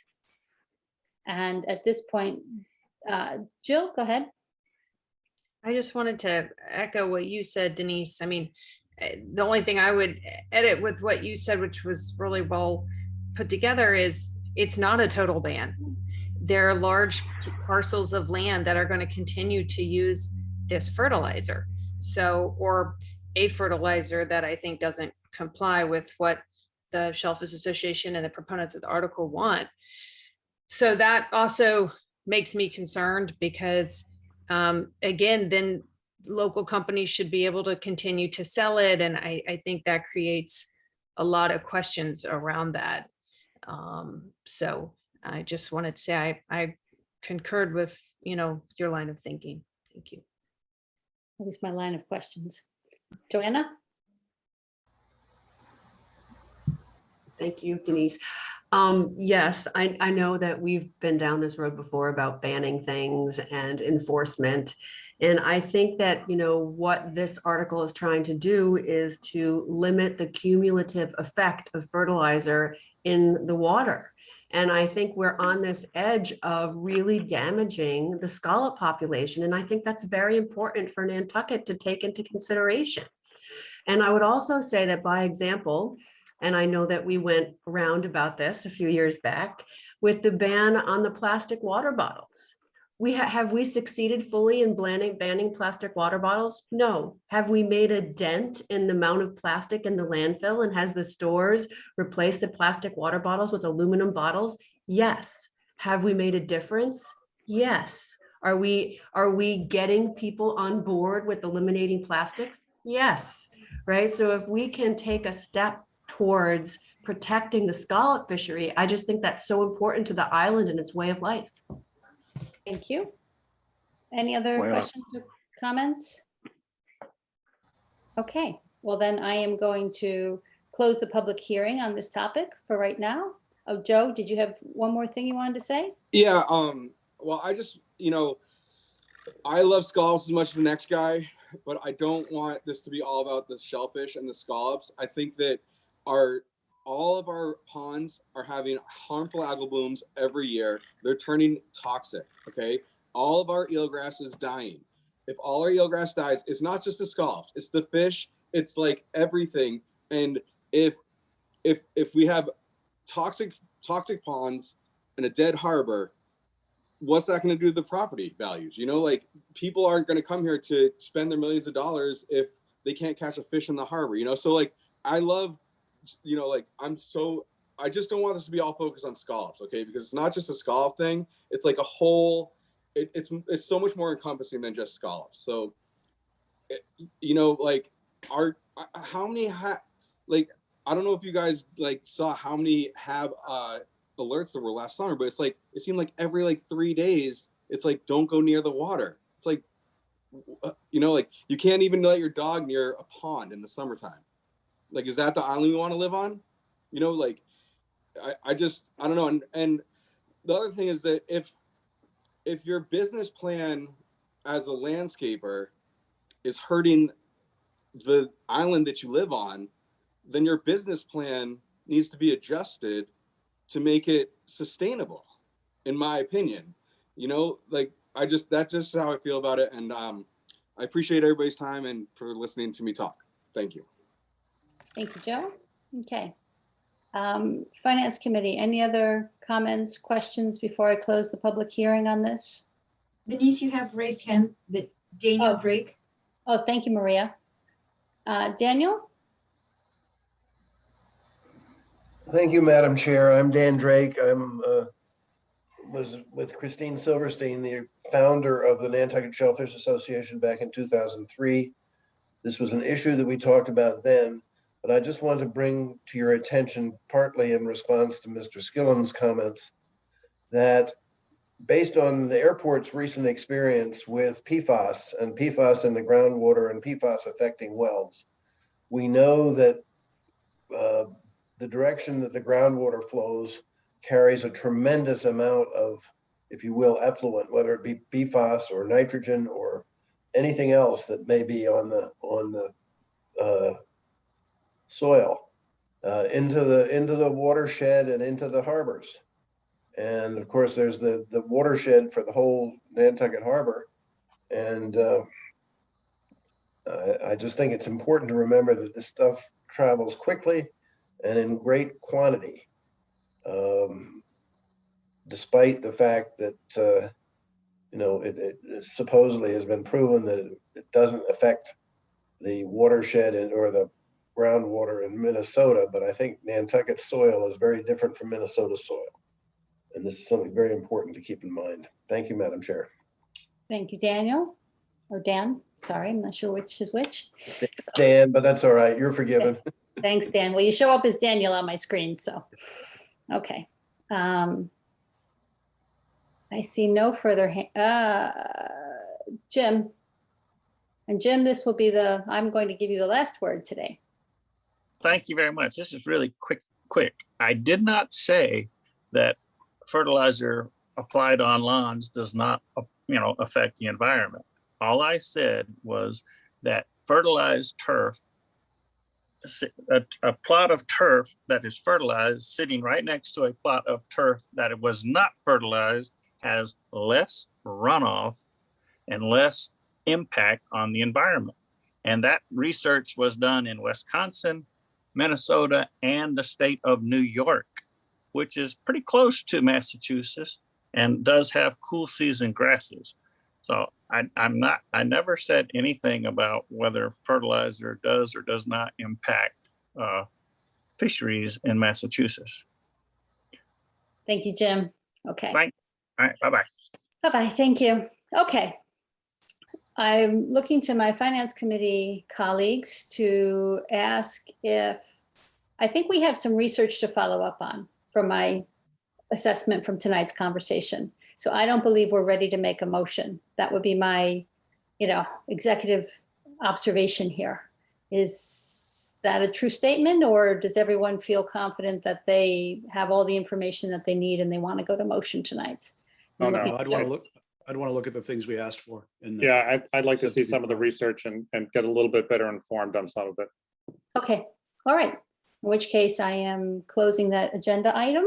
And at this point, Jill, go ahead. I just wanted to echo what you said, Denise. I mean, the only thing I would edit with what you said, which was really well put together, is it's not a total ban. There are large parcels of land that are going to continue to use this fertilizer. So, or a fertilizer that I think doesn't comply with what the Shellfish Association and the proponents of the article want. So that also makes me concerned because, again, then local companies should be able to continue to sell it. And I think that creates a lot of questions around that. So I just wanted to say I concurred with, your line of thinking. Thank you. At least my line of questions. Joanna? Thank you, Denise. Yes, I know that we've been down this road before about banning things and enforcement. And I think that, what this article is trying to do is to limit the cumulative effect of fertilizer in the water. And I think we're on this edge of really damaging the scallop population. And I think that's very important for Nantucket to take into consideration. And I would also say that by example, and I know that we went around about this a few years back with the ban on the plastic water bottles. Have we succeeded fully in banning plastic water bottles? No. Have we made a dent in the amount of plastic in the landfill, and has the stores replaced the plastic water bottles with aluminum bottles? Yes. Have we made a difference? Yes. Are we getting people on board with eliminating plastics? Yes. Right. So if we can take a step towards protecting the scallop fishery, I just think that's so important to the island and its way of life. Thank you. Any other questions or comments? Okay, well then I am going to close the public hearing on this topic for right now. Oh, Joe, did you have one more thing you wanted to say? Yeah, well, I just, I love scallops as much as the next guy, but I don't want this to be all about the shellfish and the scallops. I think that all of our ponds are having harmful algal blooms every year. They're turning toxic, okay? All of our eelgrass is dying. If all our eelgrass dies, it's not just the scallops, it's the fish, it's like everything. And if we have toxic ponds and a dead harbor, what's that going to do to the property values? Like people aren't going to come here to spend their millions of dollars if they can't catch a fish in the harbor, So like, I love, I just don't want this to be all focused on scallops, okay? Because it's not just a scallop thing. It's like a whole, it's so much more encompassing than just scallops. So, like how many I don't know if you guys saw how many have alerts there were last summer, but it's like, it seemed like every 3 days, it's like, don't go near the water. It's like, like you can't even let your dog near a pond in the summertime. Like, is that the island we want to live on? I don't know. And the other thing is that if if your business plan as a landscaper is hurting the island that you live on, then your business plan needs to be adjusted to make it sustainable, in my opinion. You know, like that's just how I feel about it. And I appreciate everybody's time and for listening to me talk. Thank you. Thank you, Joe. Okay. Finance Committee, any other comments, questions before I close the public hearing on this? Denise, you have raised hand, that Daniel Drake. Oh, thank you, Maria. Daniel? Thank you, Madam Chair. I'm Dan Drake. Was with Christine Silverstein, the founder of the Nantucket Shellfish Association back in 2003. This was an issue that we talked about then, but I just want to bring to your attention, partly in response to Mr. Skillen's comments, that based on the airport's recent experience with PFAS and PFAS in the groundwater and PFAS affecting wells, we know that the direction that the groundwater flows carries a tremendous amount of, if you will, effluent, whether it be PFAS or nitrogen or anything else that may be on the soil into the watershed and into the harbors. And of course, there's the watershed for the whole Nantucket Harbor. And I just think it's important to remember that this stuff travels quickly and in great quantity. Despite the fact that it supposedly has been proven that it doesn't affect the watershed or the groundwater in Minnesota, but I think Nantucket soil is very different from Minnesota soil. And this is something very important to keep in mind. Thank you, Madam Chair. Thank you, Daniel, or Dan, sorry, I'm not sure which is which. Dan, but that's all right, you're forgiven. Thanks, Dan. Well, you show up as Daniel on my screen, so, okay. I see no further, Jim. And Jim, this will be I'm going to give you the last word today. Thank you very much. This is really quick. I did not say that fertilizer applied on lawns does not, affect the environment. All I said was that fertilized turf, a plot of turf that is fertilized sitting right next to a plot of turf that it was not fertilized has less runoff and less impact on the environment. And that research was done in Wisconsin, Minnesota, and the state of New York, which is pretty close to Massachusetts and does have cool season grasses. So I never said anything about whether fertilizer does or does not impact fisheries in Massachusetts. Thank you, Jim. Okay. All right, bye-bye. Bye-bye, thank you. Okay. I'm looking to my Finance Committee colleagues to ask if, I think we have some research to follow up on from my assessment from tonight's conversation. So I don't believe we're ready to make a motion. That would be my, executive observation here. Is that a true statement, or does everyone feel confident that they have all the information that they need and they want to go to motion tonight? Oh, no, I'd want to look at the things we asked for. Yeah, I'd like to see some of the research and get a little bit better informed on some of it. Okay, all right. In which case I am closing that agenda item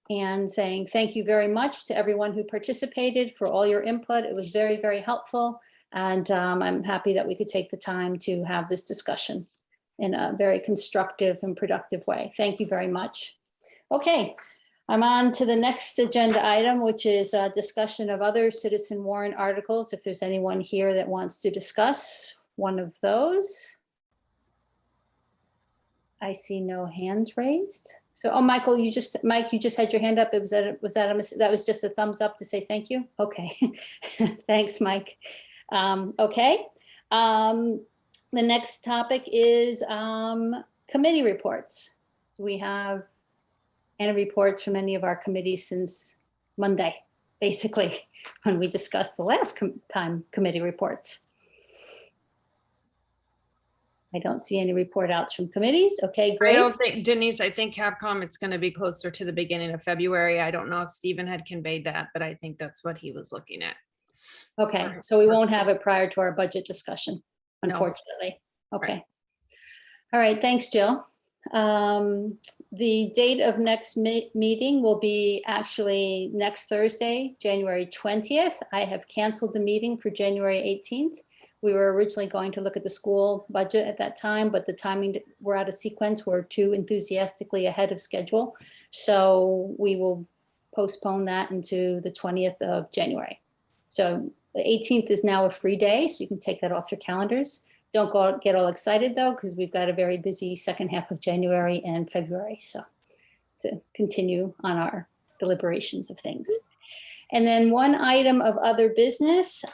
and saying thank you very much to everyone who participated for all your input. It was very, very helpful. And I'm happy that we could take the time to have this discussion in a very constructive and productive way. Thank you very much. Okay, I'm on to the next agenda item, which is a discussion of other citizen warrant articles. If there's anyone here that wants to discuss one of those. I see no hands raised. So, oh, Mike, you just had your hand up. That was just a thumbs up to say thank you? Okay, thanks, Mike. Okay, the next topic is committee reports. We have any reports from any of our committees since Monday, basically, when we discussed the last time committee reports. I don't see any report outs from committees. Okay, I great. don't think, Denise, I think Capcom, it's going to be closer to the beginning of February. I don't know if Stephen had conveyed that, but I think that's what he was looking at. Okay, so we won't have it prior to our budget discussion, No. unfortunately. Okay. All right, thanks, Jill. The date of next meeting will be actually next Thursday, January 20th. I have canceled the meeting for January 18th. We were originally going to look at the school budget at that time, but the timing, we're out of sequence. We're too enthusiastically ahead of schedule. So we will postpone that into the 20th of January. So the 18th is now a free day, so you can take that off your calendars. Don't get all excited though, because we've got a very busy second half of January and February. So to continue on our deliberations of things. And then one item of other business.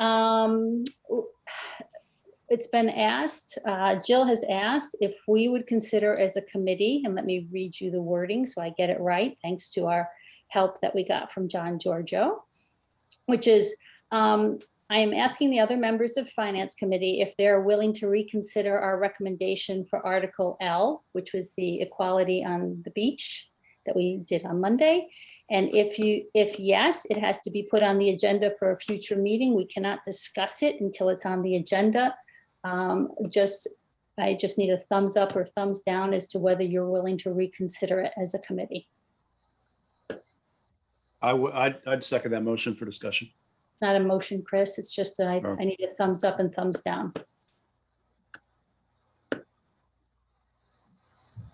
It's been asked, Jill has asked if we would consider as a committee, and let me read you the wording so I get it right, thanks to our help that we got from John Giorgio, which is, I am asking the other members of Finance Committee if they're willing to reconsider our recommendation for Article L, which was the equality on the beach that we did on Monday. And if yes, it has to be put on the agenda for a future meeting. We cannot discuss it until it's on the agenda. I just need a thumbs up or thumbs down as to whether you're willing to reconsider it as a committee. I'd second that motion for discussion. It's not a motion, Chris. It's just I need a thumbs up and thumbs down.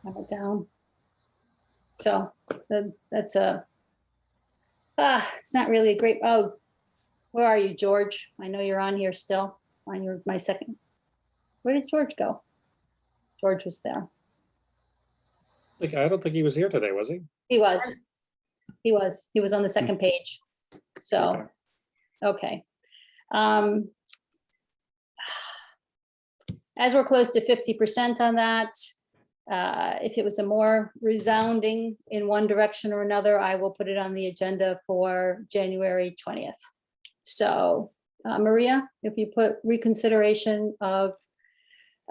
Have it down. So that's it's not really a great, oh, where are you, George? I know you're on here still, on my second. Where did George go? George was there. I don't think he was here today, was he? He was. He was on the second page. So, okay. As we're close to 50% on that, if it was a more resounding in one direction or another, I will put it on the agenda for January 20th. So, Maria, if you put reconsideration of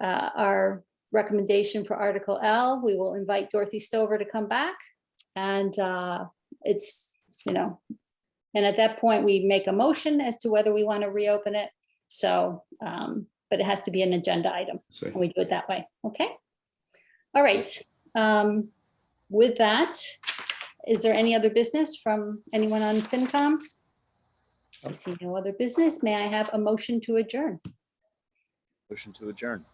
our recommendation for Article L, we will invite Dorothy Stover to come back. And it's, and at that point, we make a motion as to whether we want to reopen it. So, but it has to be an agenda item. And we do it that way. Okay. All right. With that, is there any other business from anyone on FinCom? I see no other business. May I have a motion to adjourn? Motion to adjourn.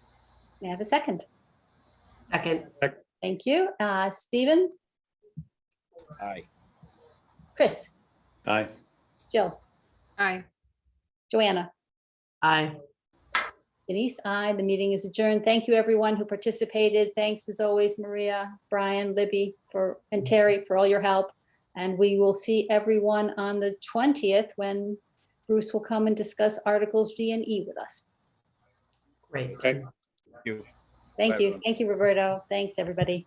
May I have a second? Second. Thank you. Stephen? Aye. Chris? Aye. Jill? Aye. Joanna? Aye. Denise, aye. The meeting is adjourned. Thank you, everyone who participated. Thanks as always, Maria, Brian, Libby, and Terry for all your help. And we will see everyone on the 20th when Bruce will come and discuss Articles D and E with us. Great. Okay. Thank you. Thank Bye, you. everyone. Thank you, Roberto. Thanks, everybody.